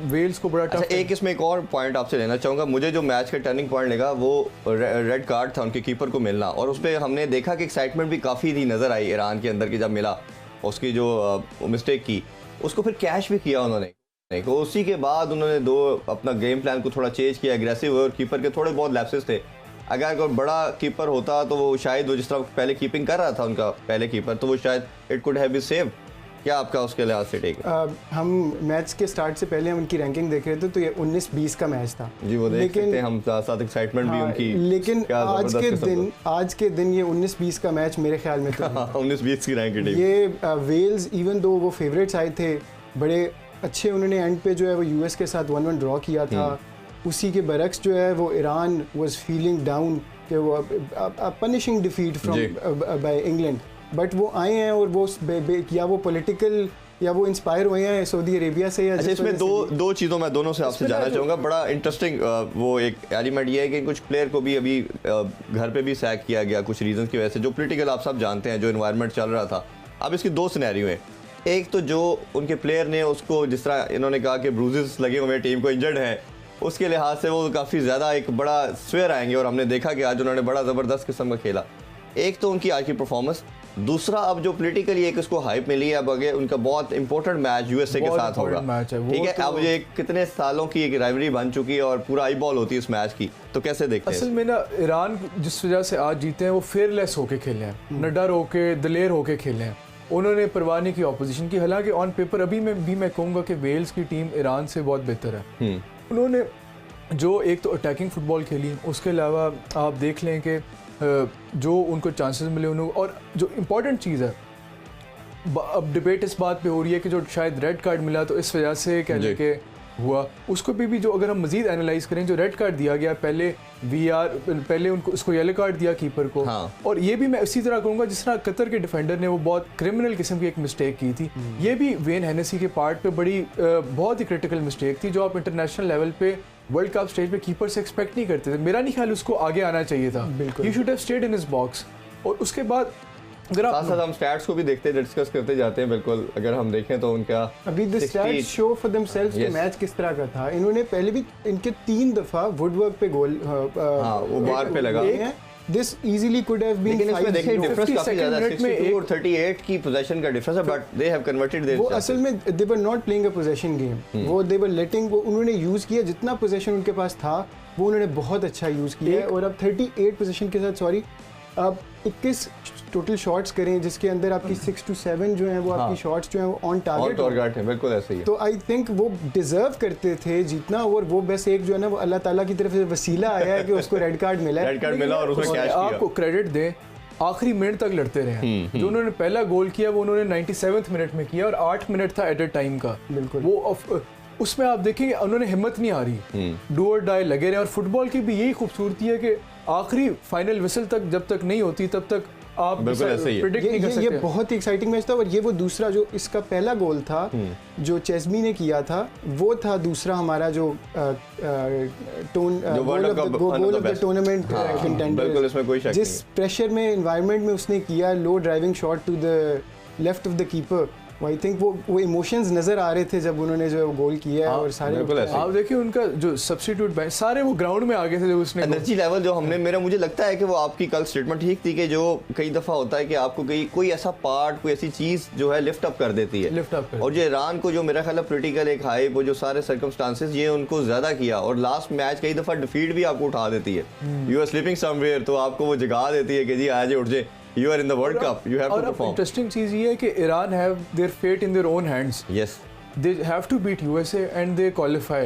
वेल्स को बड़ा टफ। एक इसमें एक और पॉइंट आपसे लेना चाहूँगा, मुझे जो मैच का टर्निंग पॉइंट लगा वो रेड कार्ड था उनके कीपर को मिलना, और उस पर हमने देखा कि एक्साइटमेंट भी काफ़ी थी नज़र आई ईरान के अंदर की, जब मिला उसकी जो मिस्टेक की उसको फिर कैश भी किया उन्होंने। तो उसी के बाद उन्होंने अपना गेम प्लान को थोड़ा चेंज किया, एग्रेसिव हुए, और कीपर के थोड़े बहुत लैप्सेस थे। अगर कोई बड़ा कीपर होता तो वो शायद वो जिस तरह पहले कीपिंग कर रहा था उनका पहले कीपर, तो वो शायद it could have been saved. क्या आपका उसके लिहाज से टेक? हम मैच के स्टार्ट से पहले हम उनकी रैंकिंग देख रहे थे, तो ये 19-20 का मैच था जी, वो देख सकते हैं हम, साथ एक्साइटमेंट भी उनकी। लेकिन आज के दिन ये 19-20 का मैच मेरे ख्याल में तो 19-20 की रैंकिंग ये वेल्स, इवन दो वो फेवरेट्स आए थे बड़े अच्छे, उन्होंने एंड पे जो है वो यूएस के साथ 1-1 ड्रॉ किया था। उसी के बरक्स जो है वो ईरान वाज फीलिंग डाउन कि वो punishing defeat from by England, but वो आए हैं और वो या वो पॉलिटिकल या वो इंस्पायर हुए हैं सऊदी अरेबिया से। या इसमें दो चीज़ों मैं दोनों से आपसे जानना चाहूँगा। बड़ा इंटरेस्टिंग वो एक एलिमेंट ये है कि कुछ प्लेयर को भी अभी घर पे भी सैक किया गया कुछ रीजन की वजह से, जो पॉलिटिकल आप सब जानते हैं, जो इन्वायरमेंट चल रहा था। अब इसकी 2 सिनेरियो हैं। एक तो जो उनके प्लेयर ने उसको, जिस तरह इन्होंने कहा कि ब्रूजेस लगे हुए टीम को, इंजर्ड है, उसके लिहाज से वो काफ़ी ज़्यादा एक बड़ा स्वेयर आएंगे, और हमने देखा कि आज उन्होंने बड़ा ज़बरदस्त किस्म का खेला। एक तो उनकी आज की परफॉर्मेंस, दूसरा अब जो पॉलिटिकली एक उसको हाइप मिली है, अब आगे उनका बहुत इंपॉर्टेंट मैच यूएसए के साथ होगा, ठीक है। अब ये कितने सालों की एक राइवलरी बन चुकी है और पूरा आई बॉल होती है इस मैच की, तो कैसे देखते हैं? असल में ना, ईरान जिस वजह से आज जीते हैं वो फेयरलेस होके खेले हैं, न डर होके, दलेर होके खेले हैं, उन्होंने परवाह नहीं की ऑपोजिशन की। हालांकि ऑन पेपर अभी मैं कहूँगा कि वेल्स की टीम ईरान से बहुत बेहतर है। उन्होंने जो एक तो अटैकिंग फुटबॉल खेली, उसके अलावा आप देख लें कि जो उनको चांसेस मिले उन्होंने, और जो इम्पोर्टेंट चीज़ है अब डिबेट इस बात पे हो रही है कि जो शायद रेड कार्ड मिला तो इस वजह से कह लें कि हुआ, उसको भी जो अगर हम मजीद एनालाइज करें, जो रेड कार्ड दिया गया पहले पहले उनको उसको येलो कार्ड दिया कीपर को, और ये भी मैं इसी तरह कहूँगा जिस तरह कतर के डिफेंडर ने वो बहुत क्रिमिनल किस्म की एक मिस्टेक की थी, ये भी वेन हेनेसी के पार्ट पे बहुत ही क्रिटिकल मिस्टेक थी जो आप इंटरनेशनल लेवल पे वर्ल्ड कप स्टेज पे कीपर से एक्सपेक्ट नहीं करते थे। मेरा नहीं ख्याल उसको आगे आना चाहिए था, he should have stayed in his box. और उसके बाद अगर आप साथ हम स्टैट्स को भी देखते हैं, डिस्कस करते जाते हैं। बिल्कुल अगर हम देखें तो उनका अभी the stats show for themselves कि मैच किस तरह का था। इन्होंने पहले भी इनके 3 दफा वुडवर्क पे गोल वो बार पे लगा this easily could have been, लेकिन इसमें देखिए डिफरेंस काफी ज्यादा है, 62 और 38 की पोजीशन का डिफरेंस है, but they have converted there. वो असल में they were not playing a position game, वो दे वर लेटिंग, वो उन्होंने यूज किया जितना पोजीशन उनके पास था वो उन्होंने बहुत अच्छा यूज किया है। और अब 38 पोजीशन के साथ अब 21 टोटल शॉट्स करें जिसके अंदर आपकी 6 to 7 जो हैं वो आपकी शॉट्स जो हैं वो ऑन टारगेट है। बिल्कुल ऐसे ही है। तो आई थिंक वो डिजर्व करते थे जीतना, और वो बस एक जो है ना वो अल्लाह ताला की तरफ से वसीला आया है कि उसको रेड कार्ड मिला है। रेड कार्ड मिला और उसमें कैच किया। आपको क्रेडिट दें, आखिरी मिनट तक लड़ते रहे। जो उन्होंने पहला गोल किया वो उन्होंने 97वें मिनट में किया और 8 मिनट था एडेड टाइम का। बिल्कुल वो उसमें आप देखेंगे उन्होंने हिम्मत नहीं हारी, डू और डाई लगे रहे। और फुटबॉल की भी यही खूबसूरती है कि आखिरी फाइनल विसल तक जब तक नहीं होती तब तक आप प्रेडिक्ट नहीं कर सकते। ये बहुत ही एक्साइटिंग मैच था। और ये वो दूसरा जो इसका पहला गोल था जो चेस्मी ने किया था, वो था दूसरा हमारा जो goal of the tournament contender, जिस प्रेशर में एनवायरनमेंट में उसने किया, low driving shot to the left of the keeper. I think वो इमोशंस नजर आ रहे थे जब उन्होंने जो गोल किया है। और सारे आप देखिए उनका जो सब्स्टिट्यूट बेंच सारे वो ग्राउंड में आ गए थे जब उसने एनर्जी लेवल जो हमने मुझे लगता है कि वो आपकी कल स्टेटमेंट ठीक थी कि जो कई दफा होता है कि आपको कोई ऐसा पार्ट, कोई ऐसी चीज जो है लिफ्ट अप कर देती है। और जो ईरान को जो मेरा ख्याल है पोलिटिकल एक हाई वो जो सारे सर्कमस्टांसेस ये उनको ज्यादा किया, और लास्ट मैच कई दफा डिफीट भी आपको उठा देती है। यू आर स्लीपिंग समवेयर, तो आपको वो जगा देती है कि जी आज उठ जाए, you are in the World Cup, you have to perform. Interesting चीज ये है कि Iran have their fate in their own hands. Yes. They have to beat USA and they qualify.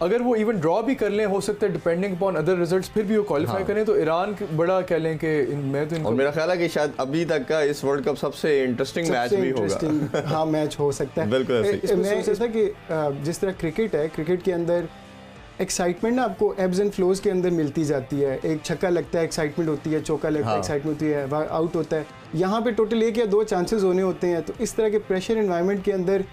अगर वो इवन ड्रॉ भी कर लें, हो सकता है डिपेंडिंग अपॉन अदर रिजल्ट्स फिर भी वो क्वालिफाई करें, तो ईरान बड़ा कह लें कि मैं तो और मेरा ख्याल है कि शायद अभी तक का इस वर्ल्ड कप सबसे इंटरेस्टिंग मैच भी होगा। हाँ मैच हो सकता है बिल्कुल। मैं सोचता कि जिस तरह क्रिकेट है, क्रिकेट के अंदर एक्साइटमेंट ना आपको एब्स एंड फ्लोज के अंदर मिलती जाती है। एक छक्का लगता है एक्साइटमेंट होती है, चौका लगता है एक्साइटमेंट होती है, आउट होता है। यहाँ पे टोटल 1 या 2 चांसेस होने होते हैं। तो इस तरह के प्रेशर एनवायरनमेंट के अंदर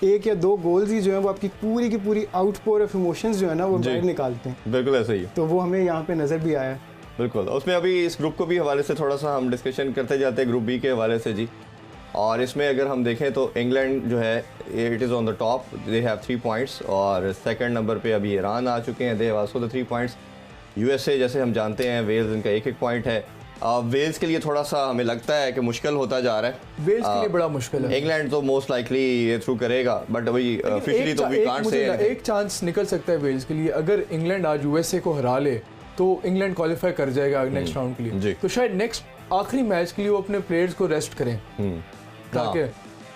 1 या 2 गोल्स ही जो है वो आपकी पूरी की पूरी आउटपोर ऑफ इमोशंस जो है ना वो बाहर निकालते हैं। बिल्कुल ऐसा ही। तो वो हमें यहाँ पे नजर भी आया। बिल्कुल। उसमें अभी इस ग्रुप को भी हवाले से थोड़ा सा हम डिस्कशन करते जाते हैं, ग्रुप बी के हवाले से जी। और इसमें अगर हम देखें तो इंग्लैंड जो है it is on the top, they have 3 points. और सेकंड नंबर पे अभी ईरान आ चुके हैं, they have also the 3 points. USA जैसे हम जानते हैं, वेल्स इनका 1-1 पॉइंट है। वेल्स के लिए थोड़ा सा हमें लगता है कि मुश्किल होता जा रहा है। वेल्स के लिए बड़ा मुश्किल है। इंग्लैंड तो मोस्ट लाइकली ये थ्रू करेगा, बट अभी ऑफिशियली तो वी कांट से। एक चांस निकल सकता है वेल्स के लिए, अगर इंग्लैंड आज यूएसए को हरा ले तो इंग्लैंड क्वालिफाई कर जाएगा नेक्स्ट राउंड के लिए। तो शायद नेक्स्ट आखिरी मैच के लिए वो अपने प्लेयर्स को रेस्ट करें ताकि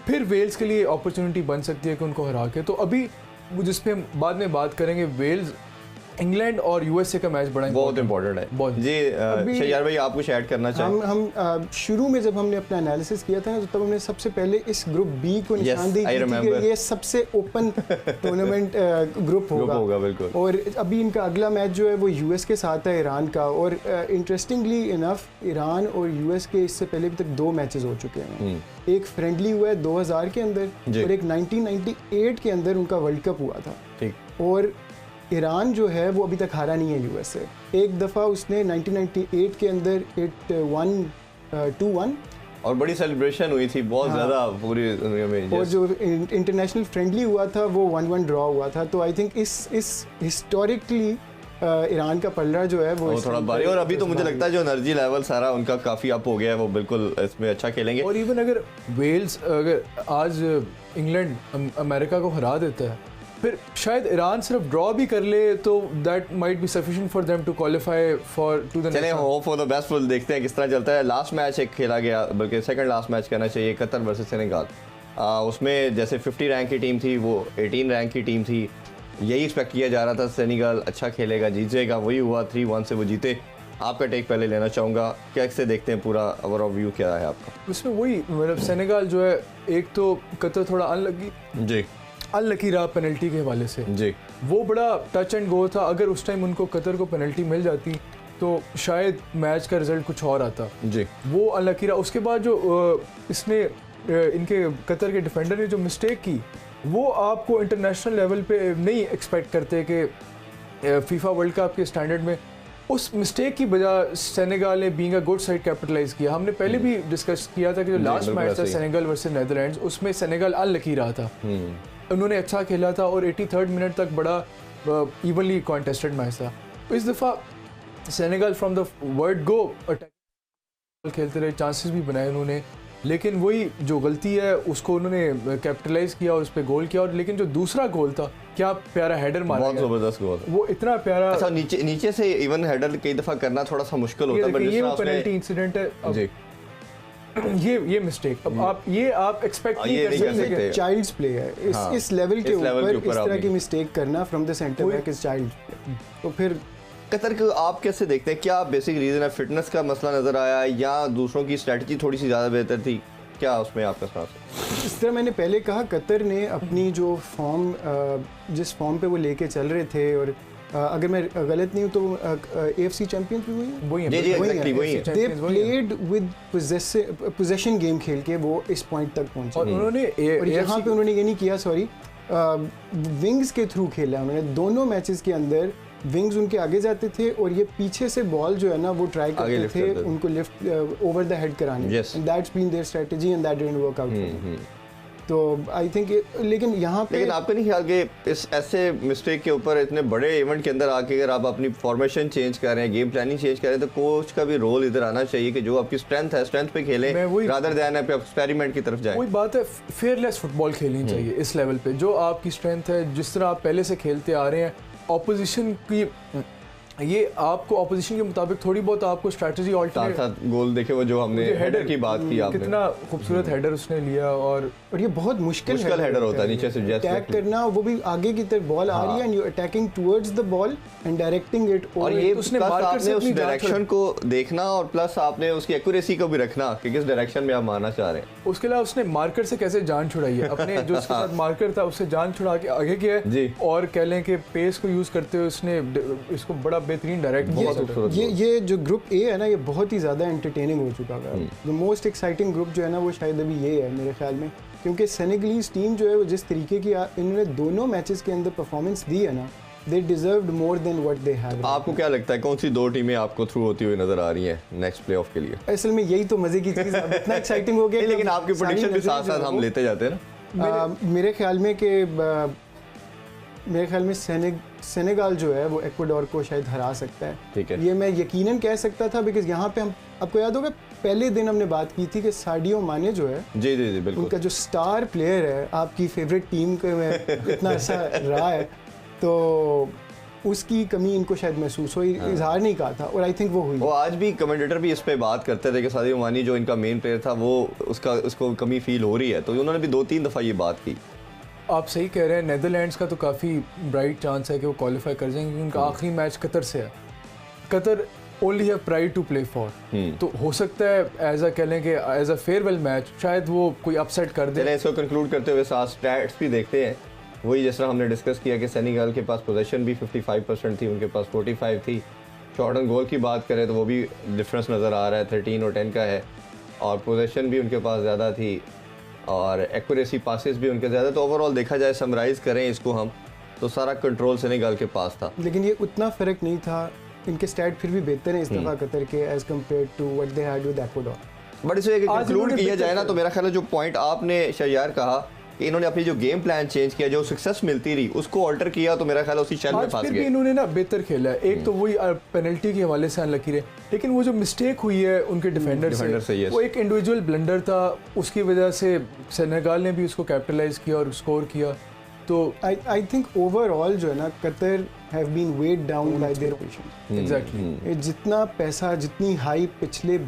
फिर वेल्स के लिए अपॉर्चुनिटी बन सकती है कि उनको हरा के। तो अभी जिस पे हम बाद में बात करेंगे, वेल्स इंग्लैंड और यूएसए का मैच बड़ा बहुत इंपॉर्टेंट है जी। शैयार भाई आप कुछ ऐड करना चाहें? हम शुरू में जब हमने अपना एनालिसिस किया था तो तब हमने सबसे पहले इस ग्रुप बी को निशानदेही की थी कि ये सबसे ओपन टूर्नामेंट ग्रुप होगा बिल्कुल। और अभी इनका अगला मैच जो है वो यूएस के साथ है, ईरान का। और इंटरेस्टिंगली इनफ ईरान और यूएस के इससे पहले भी तक 2 मैचेस हो चुके हैं। एक फ्रेंडली हुआ है 2000 के अंदर और एक 1998 के अंदर उनका वर्ल्ड कप हुआ था। ठीक। और ईरान जो है वो अभी तक हारा नहीं है यूएस से। एक दफ़ा उसने 1998 के अंदर 2-1 और बड़ी सेलिब्रेशन हुई थी बहुत ज़्यादा पूरी दुनिया में। और जो इंटरनेशनल फ्रेंडली हुआ था वो 1-1 ड्रॉ हुआ था। तो आई थिंक इस हिस्टोरिकली ईरान का पलड़ा जो है वो थोड़ा भारी। और अभी तो मुझे लगता है जो एनर्जी लेवल सारा उनका काफ़ी अप हो गया है, वो बिल्कुल इसमें अच्छा खेलेंगे। और इवन अगर वेल्स अगर आज इंग्लैंड अमेरिका को हरा देता है, फिर शायद ईरान सिर्फ ड्रॉ भी कर ले तो that might be sufficient for them to qualify for to the. चलें hope for the best, full देखते हैं किस तरह चलता है। लास्ट मैच एक खेला गया, बल्कि सेकंड लास्ट मैच कहना चाहिए, कतर वर्सेस सेनेगल। उसमें जैसे 50 रैंक की टीम थी, वो 18 रैंक की टीम थी। यही एक्सपेक्ट किया जा रहा था सेनेगल अच्छा खेलेगा, जीतेगा, वही हुआ, 3-1 से वो जीते। आपका टेक पहले लेना चाहूँगा, कैसे देखते हैं पूरा ओवरऑल व्यू क्या है आपका? उसमें वही मतलब सेनेगल जो है, एक तो कतर थोड़ा अनलकी रहा पेनल्टी के हवाले से जी, वो बड़ा टच एंड गो था। अगर उस टाइम उनको कतर को पेनल्टी मिल जाती तो शायद मैच का रिजल्ट कुछ और आता जी, वो अनलकी रहा। उसके बाद जो इसने इनके कतर के डिफेंडर ने जो मिस्टेक की, वो आपको इंटरनेशनल लेवल पे नहीं एक्सपेक्ट करते कि फीफा वर्ल्ड कप के स्टैंडर्ड में उस मिस्टेक की वजह सेनेगल ने being a good side capitalise किया। हमने पहले भी डिस्कस किया था कि जो लास्ट मैच था सेनेगल वर्सेस नीदरलैंड्स, उसमें सेनेगल अनलकी रहा था। उन्होंने अच्छा खेला था और 83rd मिनट तक बड़ा इवनली कॉन्टेस्टेड मैच था। इस दफ़ा Senegal from the word go attack खेलते रहे, चांसेस भी बनाए उन्होंने, लेकिन वही जो गलती है उसको उन्होंने कैपिटलाइज किया और उस पर गोल किया। और लेकिन जो दूसरा गोल था, क्या प्यारा हेडर मारा, बहुत जबरदस्त गोल, वो इतना प्यारा। अच्छा, नीचे से इवन हेडर कई दफा करना थोड़ा सा मुश्किल होता है, ये पेनल्टी इंसिडेंट है। अब ये मिस्टेक अब आप एक्सपेक्ट नहीं कर सकते। चाइल्ड्स प्ले है इस लेवल के ऊपर, इस तरह की मिस्टेक करना from the centre back is child. तो फिर कतर को आप कैसे देखते हैं? क्या बेसिक रीजन है? फिटनेस का मसला नजर आया या दूसरों की स्ट्रेटजी थोड़ी सी ज़्यादा बेहतर थी? क्या उसमें आपका साथ? इस तरह मैंने पहले कहा, कतर ने अपनी जो फॉर्म, जिस फॉर्म पे वो लेके चल रहे थे, और अगर मैं गलत नहीं हूँ तो AFC चैंपियंस भी वही है। They played with possession game खेल के वो इस पॉइंट तक पहुंचे। और उन्होंने और यहाँ पे उन्होंने ये नहीं किया, सॉरी, विंग्स के थ्रू खेला उन्होंने। दोनों मैचेस के अंदर विंग्स उनके आगे जाते थे और ये पीछे से बॉल जो है ना वो ट्राई करते थे उनको लिफ्ट ओवर द हेड कराने। And that's been their strategy and that didn't work out. तो आई थिंक, लेकिन यहाँ पे, लेकिन आपका नहीं ख्याल कि इस ऐसे मिस्टेक के ऊपर इतने बड़े इवेंट के अंदर आके अगर आप अपनी फॉर्मेशन चेंज कर रहे हैं, गेम प्लानिंग चेंज कर रहे हैं, तो कोच का भी रोल इधर आना चाहिए कि जो आपकी स्ट्रेंथ है, स्ट्रेंथ पे खेलें, रादर दैन आप एक्सपेरिमेंट की तरफ जाएं। वही बात है, फेयरलेस फुटबॉल खेलनी चाहिए इस लेवल पे। जो आपकी स्ट्रेंथ है, जिस तरह आप पहले से खेलते आ रहे हैं, ऑपोजिशन की ये आपको ऑपोजिशन के मुताबिक थोड़ी बहुत आपको स्ट्रैटेजी ऑल्टरनेट। साथ गोल देखे वो जो हमने हेडर की बात की आपने, कितना खूबसूरत हेडर उसने लिया। और ये बहुत मुश्किल हेडर होता है नीचे से अटैक करना, वो भी आगे की तरफ बॉल आ रही है and you attacking towards the ball and directing it. और ये उसने आपने उस डायरेक्शन को देखना और प्लस आपने उसकी एक्यूरेसी को भी रखना कि किस डायरेक्शन में आप मारना चाह रहे हैं। उसके अलावा उसने मार्कर से कैसे जान छुड़ाई है, अपने जो उसके साथ मार्कर था उससे जान छुड़ा के आगे किया। और कह लें कि पेस को यूज करते हुए उसने इसको बड़ा बेहतरीन डायरेक्ट। ये जो ग्रुप ए है ना, ये बहुत ही ज़्यादा एंटरटेनिंग हो चुका है। द मोस्ट एक्साइटिंग ग्रुप जो है ना वो शायद अभी ये है मेरे ख्याल में, क्योंकि सेनेगलीज टीम जो है वो जिस तरीके की इन्होंने दोनों मैचेस के अंदर परफॉर्मेंस दी है ना, they deserved more than what they have. आपको क्या लगता है कौन सी दो टीमें आपको थ्रू होती हुई नजर आ रही हैं नेक्स्ट प्लेऑफ के लिए? असल में यही तो मजे की चीज़ है, इतना एक्साइटिंग हो गया। लेकिन आपकी प्रेडिक्शन के साथ साथ हम लेते जाते हैं ना। मेरे ख्याल में सेनेगल जो है वो इक्वाडोर को शायद हरा सकता है। ठीक है, ये मैं यकीनन कह सकता था, बिकॉज यहाँ पे हम, आपको याद होगा पहले दिन हमने बात की थी कि साडियो माने जो है, जी जी जी बिल्कुल, उनका जो स्टार प्लेयर है आपकी फेवरेट टीम के में इतना अच्छा रहा है, तो उसकी कमी इनको शायद महसूस हुई, इजहार नहीं कहा था और आई थिंक वो हुई। वो आज भी कमेंटेटर भी इस पे बात करते थे कि सादियो मानी जो इनका मेन प्लेयर था वो उसको कमी फील हो रही है, तो उन्होंने भी 2-3 दफ़ा ये बात की। आप सही कह रहे हैं, नेदरलैंड्स का तो काफ़ी ब्राइट चांस है कि वो क्वालिफाई कर जाएंगे, क्योंकि उनका आखिरी मैच कतर से है। Qatar only have pride to play for, तो हो सकता है एज अ कह लें कि एज अ फेयरवेल मैच शायद वो कोई अपसेट कर दे। चलें इसको कंक्लूड करते हुए साथ स्टैट्स भी देखते हैं। वही जिस तरह हमने डिस्कस किया कि सेनेगल के पास पोजीशन भी 55% थी, उनके पास 45 थी। शॉट ऑन गोल की बात करें तो वो भी डिफरेंस नज़र आ रहा है, 13 और 10 का है, और पोजीशन भी उनके पास ज़्यादा थी और एक्यूरेसी पासेस भी उनके ज़्यादा। तो ओवरऑल देखा जाए, समराइज़ करें इसको हम, तो सारा कंट्रोल सेनेगल के पास था। लेकिन ये उतना फ़र्क नहीं था, इनके स्टैट फिर भी बेहतर है इस दफ़ा कतर के as compare to what they had with Ecuador. But इसे कंक्लूड किया जाए ना, तो मेरा ख्याल है जो पॉइंट आपने शहरयार कहा कि इन्होंने अपनी जो गेम प्लान चेंज किया, जो सक्सेस मिलती रही उसको ऑल्टर किया, तो मेरा ख्याल है उसी शैल में फंस गए। इन्होंने ना बेहतर खेला है, एक तो वही पेनल्टी के हवाले से अनलकी रहे, लेकिन वो जो मिस्टेक हुई है उनके डिफेंडर से वो एक इंडिविजुअल ब्लंडर था, उसकी वजह से सेनेगल ने भी उसको कैपिटलाइज किया और स्कोर किया। तो आई थिंक ओवरऑल जो है ना, Qatar have been weighed down by their patience. Exactly, जितना पैसा, जितनी हाई पिछले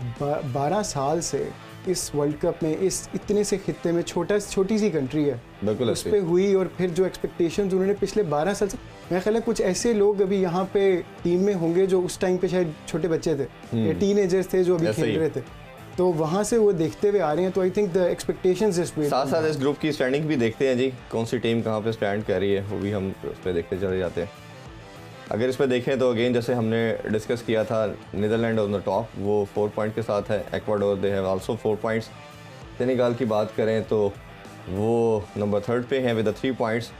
12 साल से इस वर्ल्ड कप में, इस इतने से खित्ते में, छोटी सी कंट्री है, बिल्कुल उस पर हुई। और फिर जो एक्सपेक्टेशंस उन्होंने पिछले 12 साल से, मेरा ख्याल है कुछ ऐसे लोग अभी यहाँ पे टीम में होंगे जो उस टाइम पे शायद छोटे बच्चे थे या टीनेजर्स थे जो अभी खेल रहे थे, तो वहाँ से वो देखते हुए आ रहे हैं। तो आई थिंक द एक्सपेक्टेशंस इस पे साथ साथ इस ग्रुप की स्टैंडिंग भी देखते हैं जी, कौन सी टीम कहाँ पे स्टैंड कर रही है, वो भी हम उस पर देखते चले जाते हैं। अगर इस पर देखें तो अगेन जैसे हमने डिस्कस किया था, नीदरलैंड ऑन द टॉप, वो 4 पॉइंट के साथ है। Ecuador they have also 4 points. Senegal की बात करें तो वो नंबर 3 पे हैं विद 3 पॉइंट्स।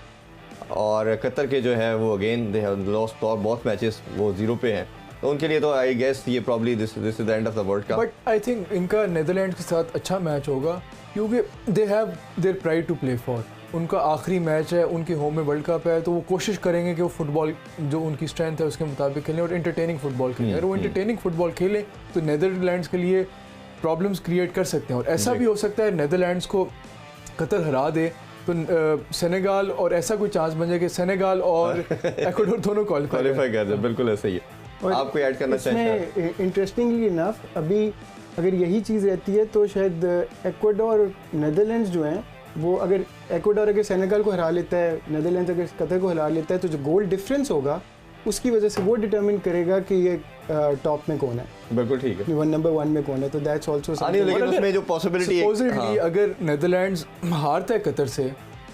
और कतर के जो है वो again they have lost both matches, वो 0 पे हैं। तो उनके लिए तो आई गेस ये probably this is the end of the World Cup. But I think इनका नीदरलैंड के साथ अच्छा मैच होगा क्योंकि they have their pride to play for. उनका आखिरी मैच है, उनके होम में वर्ल्ड कप है, तो वो कोशिश करेंगे कि वो फुटबॉल जो उनकी स्ट्रेंथ है उसके मुताबिक खेलें और एंटरटेनिंग फुटबॉल खेलें। अगर वो एंटरटेनिंग फुटबॉल खेलें तो नीदरलैंड्स के लिए प्रॉब्लम्स क्रिएट कर सकते हैं। और ऐसा भी हो सकता है नीदरलैंड्स को कतर हरा दे तो सेनेगल, और ऐसा कोई चांस बन जाए कि सेनेगल और एक्वाडोर दोनों क्वालिफाई कर जाए। बिल्कुल ऐसा ही है। आपको ऐड करना चाहिए इंटरेस्टिंगली इनफ, अभी अगर यही चीज़ रहती है तो शायद एक्वाडोर और नीदरलैंड्स जो हैं वो, अगर एक्वाडोर अगर सेनेगल को हरा लेता है, नीदरलैंड्स अगर कतर को हरा लेता है, तो जो गोल डिफरेंस होगा उसकी वजह से वो डिटरमिन करेगा कि ये टॉप में कौन है। बिल्कुल ठीक है, नंबर 1 में कौन है। तो दैट्स आल्सो समथिंग। लेकिन उसमें जो पॉसिबिलिटी है, अगर नीदरलैंड्स हारता है कतर से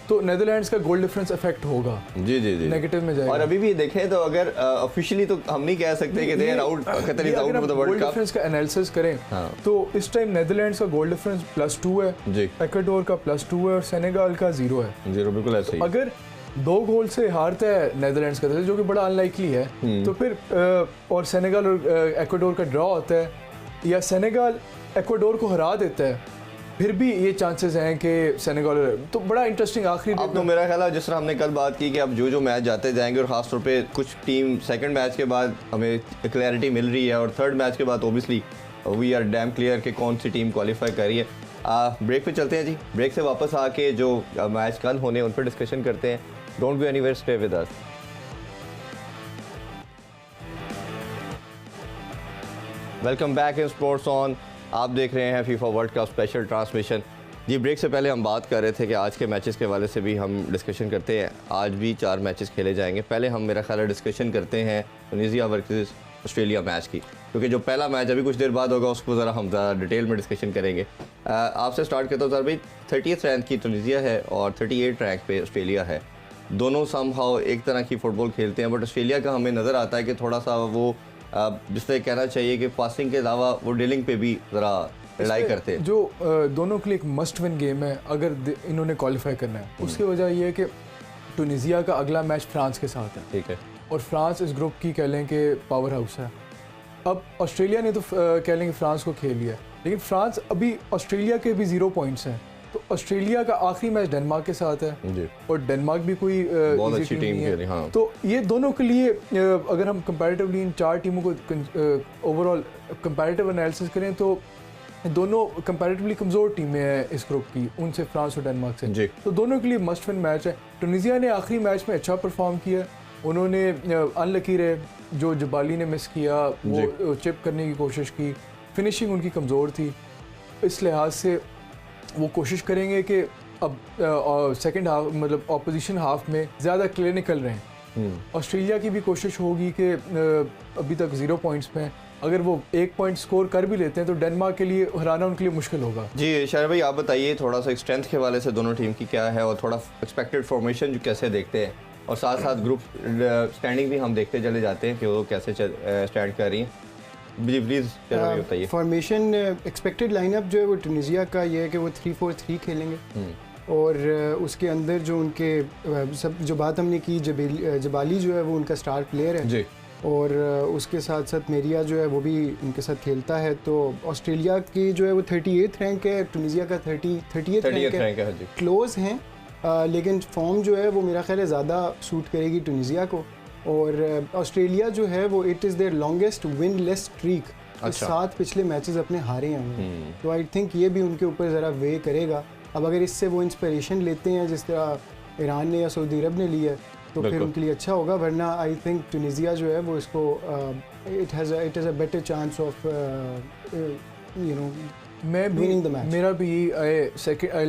तो नीदरलैंड्स का गोल डिफरेंस इफेक्ट होगा, जी जी जी, नेगेटिव में जाएगा। और अभी भी देखें तो अगर ऑफिशियली तो हम नहीं कह सकते कि they are out, Qatar is out of the World Cup. Difference का एनालिसिस करें तो इस टाइम नीदरलैंड्स का गोल डिफरेंस +2 है जी, एक्वाडोर का +2 है और सेनेगल का 0 है। 0, बिल्कुल ऐसे ही। अगर 2 गोल से हारता है नीदरलैंड्स का, जो कि बड़ा अनलाइकली है, तो फिर और सेनेगल और एक्वाडोर का ड्रॉ होता है या सेनेगल एक्वाडोर को हरा देता है, फिर भी ये चांसेस हैं कि सेनेगल, तो बड़ा इंटरेस्टिंग आखिरी। अब तो मेरा ख्याल है जिस तरह हमने कल बात की कि अब जो मैच जाते जाएंगे, और ख़ास तौर पे कुछ टीम सेकंड मैच के बाद हमें क्लैरिटी मिल रही है और थर्ड मैच के बाद obviously we are damn clear कि कौन सी टीम क्वालिफाई कर रही है। ब्रेक पे चलते हैं जी, ब्रेक से वापस आके जो मैच कल होने उन पर डिस्कशन करते हैं। Don't go anywhere, stay with us. Welcome back in sports on. आप देख रहे हैं FIFA world cup special transmission. जी, ब्रेक से पहले हम बात कर रहे थे कि आज के मैचेस के हवाले से भी हम डिस्कशन करते हैं। आज भी 4 मैचेस खेले जाएंगे। पहले हम मेरा ख्याल है डिस्कशन करते हैं टूनीजिया वर्सेस ऑस्ट्रेलिया मैच की, क्योंकि जो पहला मैच अभी कुछ देर बाद होगा उसको ज़रा हम ज़रा डिटेल में डिस्कशन करेंगे। आपसे स्टार्ट करता हूँ सर भाई, 30th रैंक की टूनीजिया है और 38 रैंक पे ऑस्ट्रेलिया है। दोनों समहाउ एक तरह की फ़ुटबॉल खेलते हैं, बट ऑस्ट्रेलिया का हमें नज़र आता है कि थोड़ा सा वो जिससे कहना चाहिए कि पासिंग के अलावा वो डीलिंग पे भी ज़रा लड़ाई करते हैं। जो दोनों के लिए एक मस्ट विन गेम है अगर इन्होंने क्वालिफाई करना है। उसकी वजह ये है कि टूनीजिया का अगला मैच फ्रांस के साथ है, ठीक है, और फ्रांस इस ग्रुप की कह लें कि पावर हाउस है। अब ऑस्ट्रेलिया ने तो कह लें कि फ्रांस को खेल लिया, लेकिन फ्रांस अभी ऑस्ट्रेलिया के भी 0 पॉइंट्स हैं। तो ऑस्ट्रेलिया का आखिरी मैच डेनमार्क के साथ है जी, और डेनमार्क भी कोई बहुत अच्छी टीम है। हाँ। तो ये दोनों के लिए अगर हम कंपैरेटिवली इन 4 टीमों को ओवरऑल कंपैरेटिव एनालिसिस करें तो दोनों कंपैरेटिवली कमज़ोर टीमें हैं इस ग्रुप की, उनसे फ्रांस और डेनमार्क से। तो दोनों के लिए मस्ट विन मैच है। टूनीजिया ने आखिरी मैच में अच्छा परफॉर्म किया, उन्होंने अनलकी रहे, जो जबाली ने मिस किया वो चिप करने की कोशिश की, फिनिशिंग उनकी कमज़ोर थी। इस लिहाज से वो कोशिश करेंगे कि अब सेकंड हाफ मतलब ऑपोजिशन हाफ में ज़्यादा क्लिनिकल रहें। ऑस्ट्रेलिया की भी कोशिश होगी कि अभी तक 0 पॉइंट्स पे हैं, अगर वो 1 पॉइंट स्कोर कर भी लेते हैं तो डेनमार्क के लिए हराना उनके लिए मुश्किल होगा। जी शायर भाई, आप बताइए थोड़ा सा स्ट्रेंथ के हवाले से दोनों टीम की क्या है और थोड़ा एक्सपेक्टेड फॉर्मेशन जो कैसे देखते हैं, और साथ साथ ग्रुप स्टैंडिंग भी हम देखते चले जाते हैं कि वो कैसे स्टैंड कर रही हैं। जी प्लीज़ बताइए। फॉर्मेशन एक्सपेक्टेड लाइनअप जो है वो टूनीजिया का ये है कि वो 3-4-3 खेलेंगे, और उसके अंदर जो उनके सब जो बात हमने की, जबाली जो है वो उनका स्टार प्लेयर है जी, और उसके साथ साथ मेरिया जो है वो भी उनके साथ खेलता है। तो ऑस्ट्रेलिया की जो है वो 38th रैंक है, टूनीजिया का 38th रैंक है, क्लोज हैं, लेकिन फॉर्म जो है वो मेरा ख्याल है ज़्यादा सूट करेगी टूनीजिया को। और ऑस्ट्रेलिया जो है वो it is their longest winless streak, 7 पिछले मैचेस अपने हारे हैं। तो आई थिंक ये भी उनके ऊपर ज़रा वे करेगा। अब अगर इससे वो इंस्पिरेशन लेते हैं जिस तरह ईरान ने या सऊदी अरब ने लिया है तो फिर उनके लिए अच्छा होगा, वरना आई थिंक टूनीजिया जो है वो इसको it is a better chance of मैं भी winning the match. मेरा भी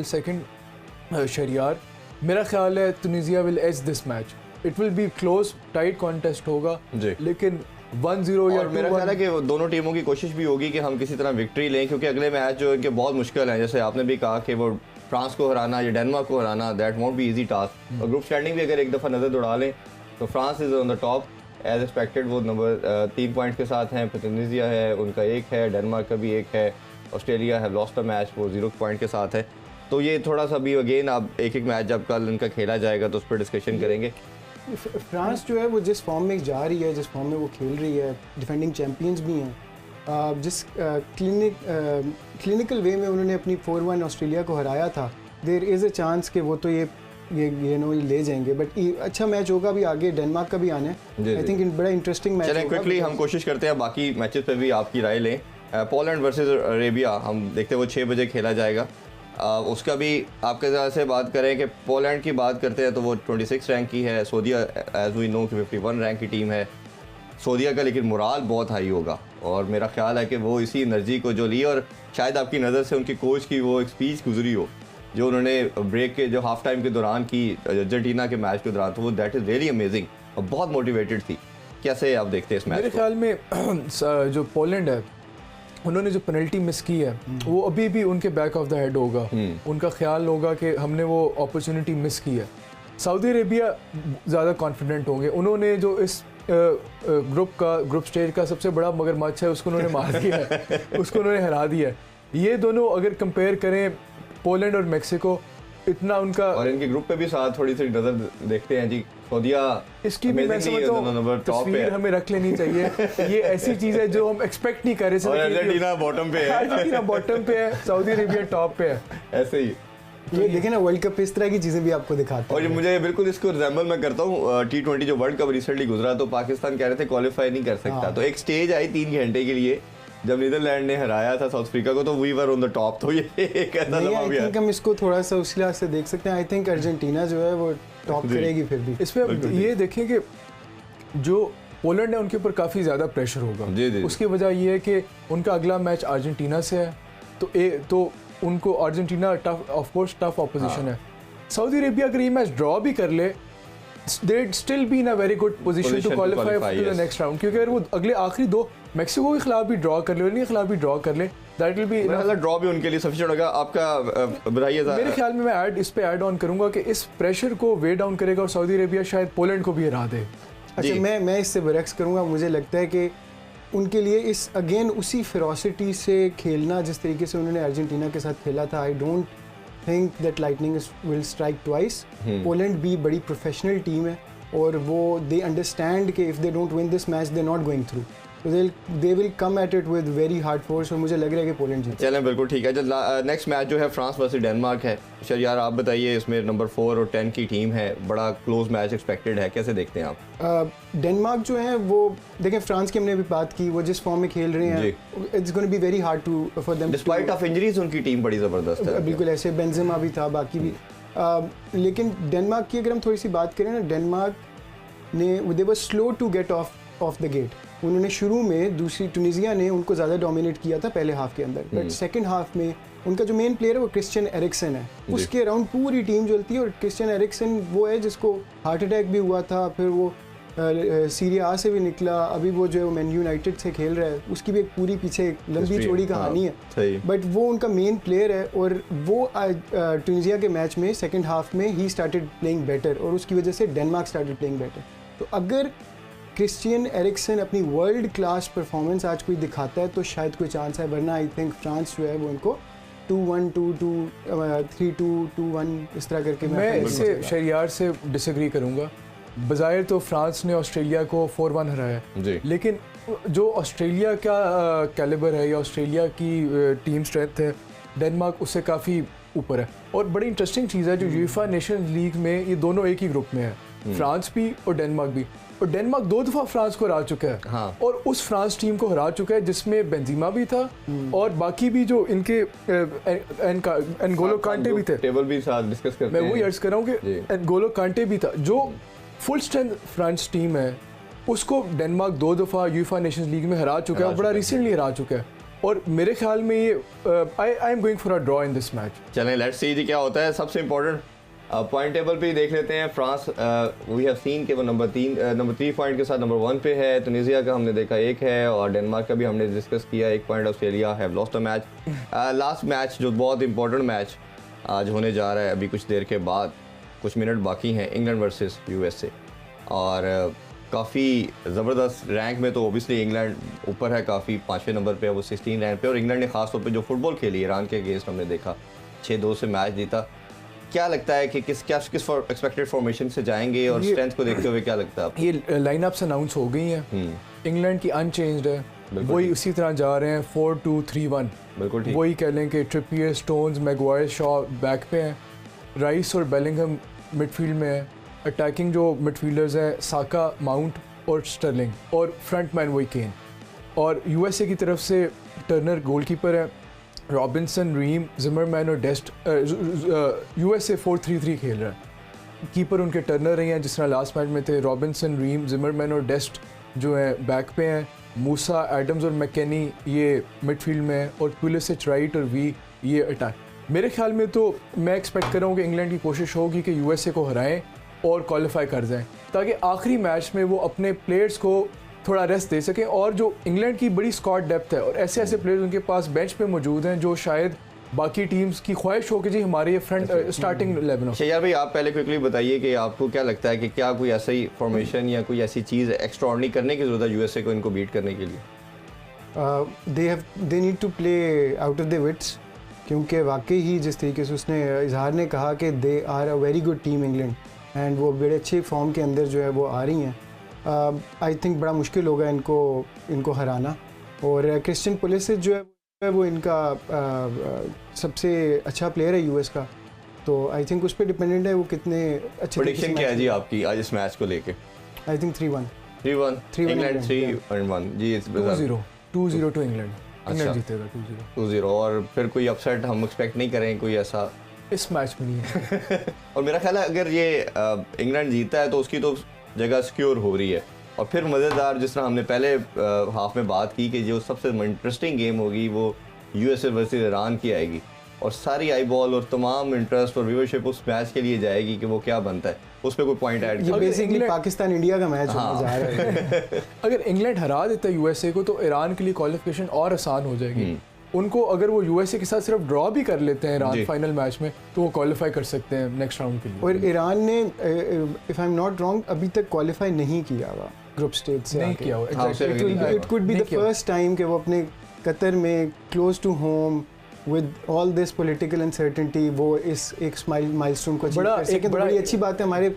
सेकंड शरियार, मेरा ख्याल है Tunisia will edge this match, it will be close tight contest होगा जी। लेकिन 1-0 या और मेरा ख्याल है कि वो दोनों टीमों की कोशिश भी होगी कि हम किसी तरह विक्ट्री लें, क्योंकि अगले मैच जो इनके बहुत मुश्किल हैं, जैसे आपने भी कहा कि वो फ्रांस को हराना या डेनमार्क को हराना, that won't be easy task. और ग्रुप स्टैंडिंग भी अगर एक दफ़ा नज़र दौड़ा लें तो France is on the top as expected, वो नंबर 3 पॉइंट के साथ हैं। तुनिसिया है, उनका 1 है, डेनमार्क का भी 1 है, ऑस्ट्रेलिया है लॉस्ट द मैच, वो 0 पॉइंट के साथ है। तो ये थोड़ा सा भी अगेन आप एक मैच जब कल इनका खेला जाएगा तो उस पर डिस्कशन करेंगे। फ्रांस जो है वो जिस फॉर्म में जा रही है, जिस फॉर्म में वो खेल रही है, डिफेंडिंग चैम्पियंस भी हैं, जिस क्लिनिकल वे में उन्होंने अपनी 4-1 ऑस्ट्रेलिया को हराया था, देयर इज़ अ चांस कि वो तो ये ले जाएंगे। बट अच्छा मैच होगा, भी आगे डेनमार्क का भी आना है। आई थिंक बड़ा इंटरेस्टिंग मैच होगा। चलें क्विकली हम कोशिश करते हैं बाकी मैचेस पे भी आपकी राय लें। पोलैंड वर्सेस अरेबिया हम देखते हैं वो 6 बजे खेला जाएगा। उसका भी आपके ज़रा से बात करें कि पोलैंड की बात करते हैं तो वो 26 रैंक की है, सऊदीया एज वी नो कि 51 रैंक की टीम है सऊदीया का, लेकिन मोराल बहुत हाई होगा और मेरा ख्याल है कि वो इसी एनर्जी को जो ली, और शायद आपकी नज़र से उनकी कोच की वो एक स्पीच गुजरी हो जो उन्होंने ब्रेक के जो हाफ टाइम के दौरान की अर्जेंटीना के मैच के दौरान, तो वो दैट इज़ रियली अमेजिंग और बहुत मोटिवेटेड थी। कैसे आप देखते हैं इस मैच मेरे ख्याल में जो पोलैंड है उन्होंने जो पेनल्टी मिस की है वो अभी भी उनके बैक ऑफ द हेड होगा, उनका ख्याल होगा कि हमने वो अपॉर्चुनिटी मिस की है। सऊदी अरेबिया ज़्यादा कॉन्फिडेंट होंगे, उन्होंने जो इस ग्रुप स्टेज का सबसे बड़ा मगरमच्छ है उसको उन्होंने मार दिया है, उसको उन्होंने हरा दिया है। ये दोनों अगर कंपेयर करें पोलैंड और मेक्सिको, इतना उनका, और इनके ग्रुप पे भी साथ थोड़ी सी नजर देखते हैं जी, सऊदीया इसकी भी मैं समझता हूं तस्वीर हमें रख लेनी चाहिए। ये ऐसी चीज है जो हम एक्सपेक्ट नहीं कर रहे थे। अर्जेंटीना बॉटम पे है, अर्जेंटीना बॉटम पे है, सऊदी अरेबिया टॉप पे है, ऐसे ही। ये देखें ना, वर्ल्ड कप इस तरह की चीज़ें भी आपको दिखाता है। और मुझे बिल्कुल इसको रिजेंबल मैं करता हूँ T20 जो वर्ल्ड कप रिसेंटली गुजरा, तो पाकिस्तान कह रहे थे क्वालिफाई नहीं कर सकता, तो एक स्टेज आई 3 घंटे के लिए जब नीदरलैंड ने हराया था साउथ अफ्रीका को, तो we were on the top. तो ये एक ऐसा लम्हा भी है। आई थिंक हम इसको थोड़ा सा उस लिहाज से देख सकते हैं। आई थिंक अर्जेंटीना जो है वो टॉप करेगी फिर भी। इसमें ये देखें कि जो पोलैंड है उनके ऊपर काफ़ी ज़्यादा प्रेशर होगा। उसकी वजह ये है कि उनका अगला मैच अर्जेंटीना से है, तो उनको Argentina tough, of course tough opposition है। सऊदी अरेबिया अगर ये मैच ड्रॉ भी कर ले, they'd still be in a very good position to qualify to the next round, क्योंकि अगर वो अगले आखिरी 2 मेक्सिको के खिलाफ भी ड्रॉ कर ले, इनके खिलाफ भी ड्रॉ कर ले, that will be ड्रॉ भी उनके लिए सफिशिएंट होगा। आपका बताइए। मेरे ख्याल में मैं इस पे ऐड ऑन करूंगा कि इस प्रेशर को वे डाउन करेगा और सऊदी अरेबिया शायद पोलैंड को भी हरा दे। अच्छा, मैं इससे बरक्स करूंगा। मुझे लगता है कि उनके लिए इस अगेन उसी फेरोसिटी से खेलना जिस तरीके से उन्होंने अर्जेंटीना के साथ खेला था, I don't think that lightning will strike twice. Poland भी बड़ी प्रोफेशनल टीम है और वो दे अंडरस्टैंड कि if they don't win this match they not going through, तो they will come at it with very hard force, और मुझे लग रहा है कि पोलैंड जीते। चलें, बिल्कुल ठीक है। जो नेक्स्ट मैच जो है फ्रांस वर्सेस डेनमार्क है, यार आप बताइए, इसमें नंबर 4 और 10 की टीम है, बड़ा क्लोज मैच एक्सपेक्टेड है, कैसे देखते हैं आप? डेनमार्क जो है वो देखें, फ्रांस की हमने भी बात की, वो जिस फॉर्म में खेल रहे हैं, it's going to be very hard to for them, despite of injuries उनकी टीम बड़ी ज़बरदस्त है। बिल्कुल ऐसे, बेंजेमा भी था, बाकी भी। लेकिन डेनमार्क की अगर हम थोड़ी सी बात करें ना, डेनमार्क ने they were slow to get off the gate. उन्होंने शुरू में दूसरी टूनिसिया ने उनको ज़्यादा डोमिनेट किया था पहले हाफ के अंदर, बट सेकंड हाफ में उनका जो मेन प्लेयर है वो क्रिश्चियन एरिक्सन है, उसके अराउंड पूरी टीम चलती है। और क्रिश्चियन एरिक्सन वो है जिसको हार्ट अटैक भी हुआ था, फिर वो सीरिया आ से भी निकला, अभी वो जो मैन यूनाइटेड से खेल रहा है, उसकी भी एक पूरी पीछे एक लंबी चौड़ी कहानी है, बट वो उनका मेन प्लेयर है। और वो टूनिसिया के मैच में सेकंड हाफ में ही स्टार्टेड प्लेइंग बेटर, और उसकी वजह से डेनमार्क स्टार्टेड प्लेइंग बेटर। तो अगर क्रिश्चियन एरिक्सन अपनी वर्ल्ड क्लास परफॉर्मेंस आज कोई दिखाता है तो शायद कोई चांस है, वरना आई थिंक फ्रांस जो है वो इनको 2-1, 2-2, 3-2, 2-1 इस तरह करके मैं इससे शरियार से डिसएग्री करूंगा। बज़ाहिर तो फ्रांस ने ऑस्ट्रेलिया को 4-1 हराया, लेकिन जो ऑस्ट्रेलिया का कैलिबर है या ऑस्ट्रेलिया की टीम स्ट्रेंथ है, डेनमार्क उससे काफ़ी ऊपर है। और बड़ी इंटरेस्टिंग चीज़ है जो यूएफए नेशंस लीग में ये दोनों एक ही ग्रुप में है, फ्रांस भी और डेनमार्क भी। और डेनमार्क 2 दफ़ा फ्रांस को हरा चुका है, हाँ। और उस फ्रांस टीम को हरा चुका है जिसमें बेंजीमा भी था और बाकी भी जो इनके एनगोलो कांटे भी थे। टेबल भी साथ डिस्कस करते हैं, मैं वही अर्ज कर रहा हूँ कि एनगोलो कांटे भी था। जो फुल स्ट्रेंथ फ्रांस टीम है उसको डेनमार्क 2 दफ़ा यूएफए नेशंस लीग में हरा चुका है, बड़ा रिसेंटली हरा चुका है। और मेरे ख्याल में ये I am going for a draw in this match. चलें लेट्स सी जी क्या होता है। सबसे इम्पोर्टेंट पॉइंट टेबल पे ही देख लेते हैं। फ्रांस वी हैव सीन कि वो नंबर 3 पॉइंट के साथ नंबर 1 पे है। तुनीसिया का हमने देखा 1 है, और डेनमार्क का भी हमने डिस्कस किया 1 point. Australia have lost a match. Last match जो बहुत इंपॉर्टेंट मैच आज होने जा रहा है, अभी कुछ देर के बाद, कुछ मिनट बाकी हैं, इंग्लैंड वर्सेस यूएसए। और काफ़ी ज़बरदस्त रैंक में तो ओबियसली इंग्लैंड ऊपर है, काफ़ी 5वें नंबर पे है वो 16 रैंक पे। और इंग्लैंड ने खासतौर पे जो फुटबॉल खेली ईरान के अगेंस्ट हमने देखा 6-2 से मैच जीता। क्या लगता है कि किस एक्सपेक्टेड फॉर्मेशन से जाएंगे, और स्ट्रेंथ को देखते हुए क्या लगता है आपको? ये लाइनअप्स अनाउंस हो गई हैं, इंग्लैंड की अनचेंज्ड है, वही उसी तरह जा रहे हैं 4-2-3-1। बिल्कुल ठीक। वही कह लें कि Trippier, stones, Maguire, Shaw back पे हैं, राइस और बेलिंगहम मिडफील्ड में है। अटैकिंग जो मिडफील्डर्स हैं साका, माउंट और स्टर्लिंग, और फ्रंट मैन वही केन। और यूएसए की तरफ से टर्नर गोलकीपर है, रॉबिन्सन, रीम, जिमरमैन और डेस्ट। यूएसए 4-3-3 खेल रहा है। कीपर उनके टर्नर रही हैं जिस तरह लास्ट मैच में थे। रॉबिन्सन, रीम, जिमरमैन और डेस्ट जो है बैक पे हैं। मूसा, एडम्स और मैकेनी ये मिडफील्ड में है, और पुलिसिच राइट और वी ये अटैक। मेरे ख्याल में तो मैं एक्सपेक्ट कर रहा हूँ कि इंग्लैंड की कोशिश होगी कि यूएसए को हराएं और क्वालिफाई कर जाएं, ताकि आखिरी मैच में वो अपने प्लेयर्स को थोड़ा रेस्ट दे सकें। और जो इंग्लैंड की बड़ी स्क्वाड डेप्थ है, और ऐसे ऐसे प्लेयर्स उनके पास बेंच पे मौजूद हैं जो शायद बाकी टीम्स की ख्वाहिश हो कि जी हमारे ये फ्रंट स्टार्टिंग 11 हो। शैयार भाई, आप पहले क्विकली बताइए कि आपको क्या लगता है कि क्या कोई ऐसा ही फॉर्मेशन या कोई ऐसी चीज़ एक्स्ट्राऑर्डिनरी करने की ज़रूरत है यूएसए को इनको बीट करने के लिए? They need to play out of the wits, क्योंकि वाकई ही जिस तरीके से उसने इजहार ने कहा कि they are a very good team England, and वो बड़े अच्छे फॉर्म के अंदर जो है वो आ रही हैं। आई थिंक बड़ा मुश्किल होगा इनको हराना। और क्रिस्टियन पुलिसिच जो है वो इनका सबसे अच्छा प्लेयर है यूएस का, तो आई थिंक उस पर डिपेंडेंट है वो कितने अच्छे। प्रेडिक्शन क्या है जी आपकी आज इस मैच को लेके? आई थिंक 3-1 इंग्लैंड 3-1 जी। 2-0 टू इंग्लैंड। इंग्लैंड जीतेगा 2-0। और फिर कोई अपसेट हम एक्सपेक्ट नहीं करें कोई ऐसा इस मैच में नहीं है। और मेरा ख्याल है अगर ये इंग्लैंड जीता है तो उसकी तो जगह सिक्योर हो रही है। और फिर मज़ेदार, जिस तरह हमने पहले हाफ में बात की कि जो सबसे इंटरेस्टिंग गेम होगी वो यूएसए वर्सेस ईरान की आएगी, और सारी आई बॉल और तमाम इंटरेस्ट और व्यूअरशिप उस मैच के लिए जाएगी कि वो क्या बनता है, उस पर कोई पॉइंट ऐड। ये बेसिकली पाकिस्तान इंडिया का मैच होने जा रहा है। अगर इंग्लैंड हरा देता है यूएसए को तो ईरान के लिए क्वालिफिकेशन और आसान हो जाएगी उनको। अगर वो यूएसए के साथ सिर्फ ड्रॉ भी कर लेते हैं ईरान फाइनल मैच में, तो वो क्वालिफाई कर सकते हैं नेक्स्ट राउंड के लिए। और ईरान ने if I am not wrong अभी तक क्वालिफाई नहीं किया हुआ ग्रुप स्टेज से, नहीं किया हुआ। It could be the first time कि वो अपने कतर में close to home with all this political uncertainty वो इस एक माइलस्टोन को अचीव कर सकें। बड़ी अच्छी बात है, हमारे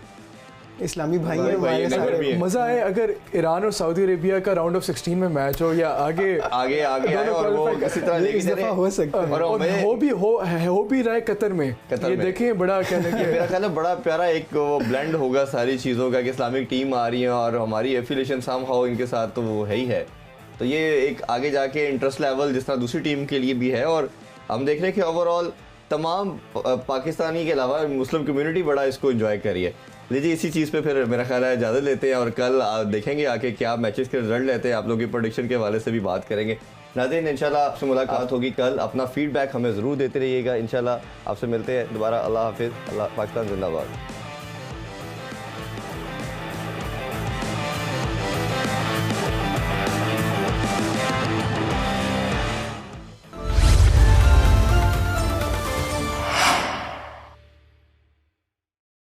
इस्लामी भाई हैं हमारे सारे। मजा आए अगर ईरान और सऊदी अरेबिया का राउंड ऑफ 16 में मैच हो, या आगे आए और वो किसी तरह इस दफा हो सकता है, और हो भी रहा है कतर में। ये देखें बड़ा कहने के मेरा ख्याल है बड़ा प्यारा एक वो ब्लेंड होगा सारी चीज़ों का कि इस्लामिक टीम आ रही है और हमारी एफिलिएशन समहाउ इनके साथ तो वो है ही है। तो ये एक आगे जाके इंटरेस्ट लेवल जिस तरह दूसरी टीम के लिए भी है। और हम देख रहे हैं कि ओवरऑल तमाम पाकिस्तानी के अलावा मुस्लिम कम्युनिटी बड़ा इसको एंजॉय करी है। लीजिए इसी चीज़ पे फिर मेरा ख्याल है इजाज़त लेते हैं, और कल देखेंगे आके क्या मैचेस के रिजल्ट लेते हैं। आप लोगों की प्रेडिक्शन के हवाले से भी बात करेंगे। नाज़रीन, इंशाल्लाह आपसे मुलाकात होगी कल। अपना फीडबैक हमें ज़रूर देते रहिएगा। इंशाल्लाह आपसे मिलते हैं दोबारा। अल्लाह हाफिज़। अल्लाह पाकिस्तान जिंदाबाद।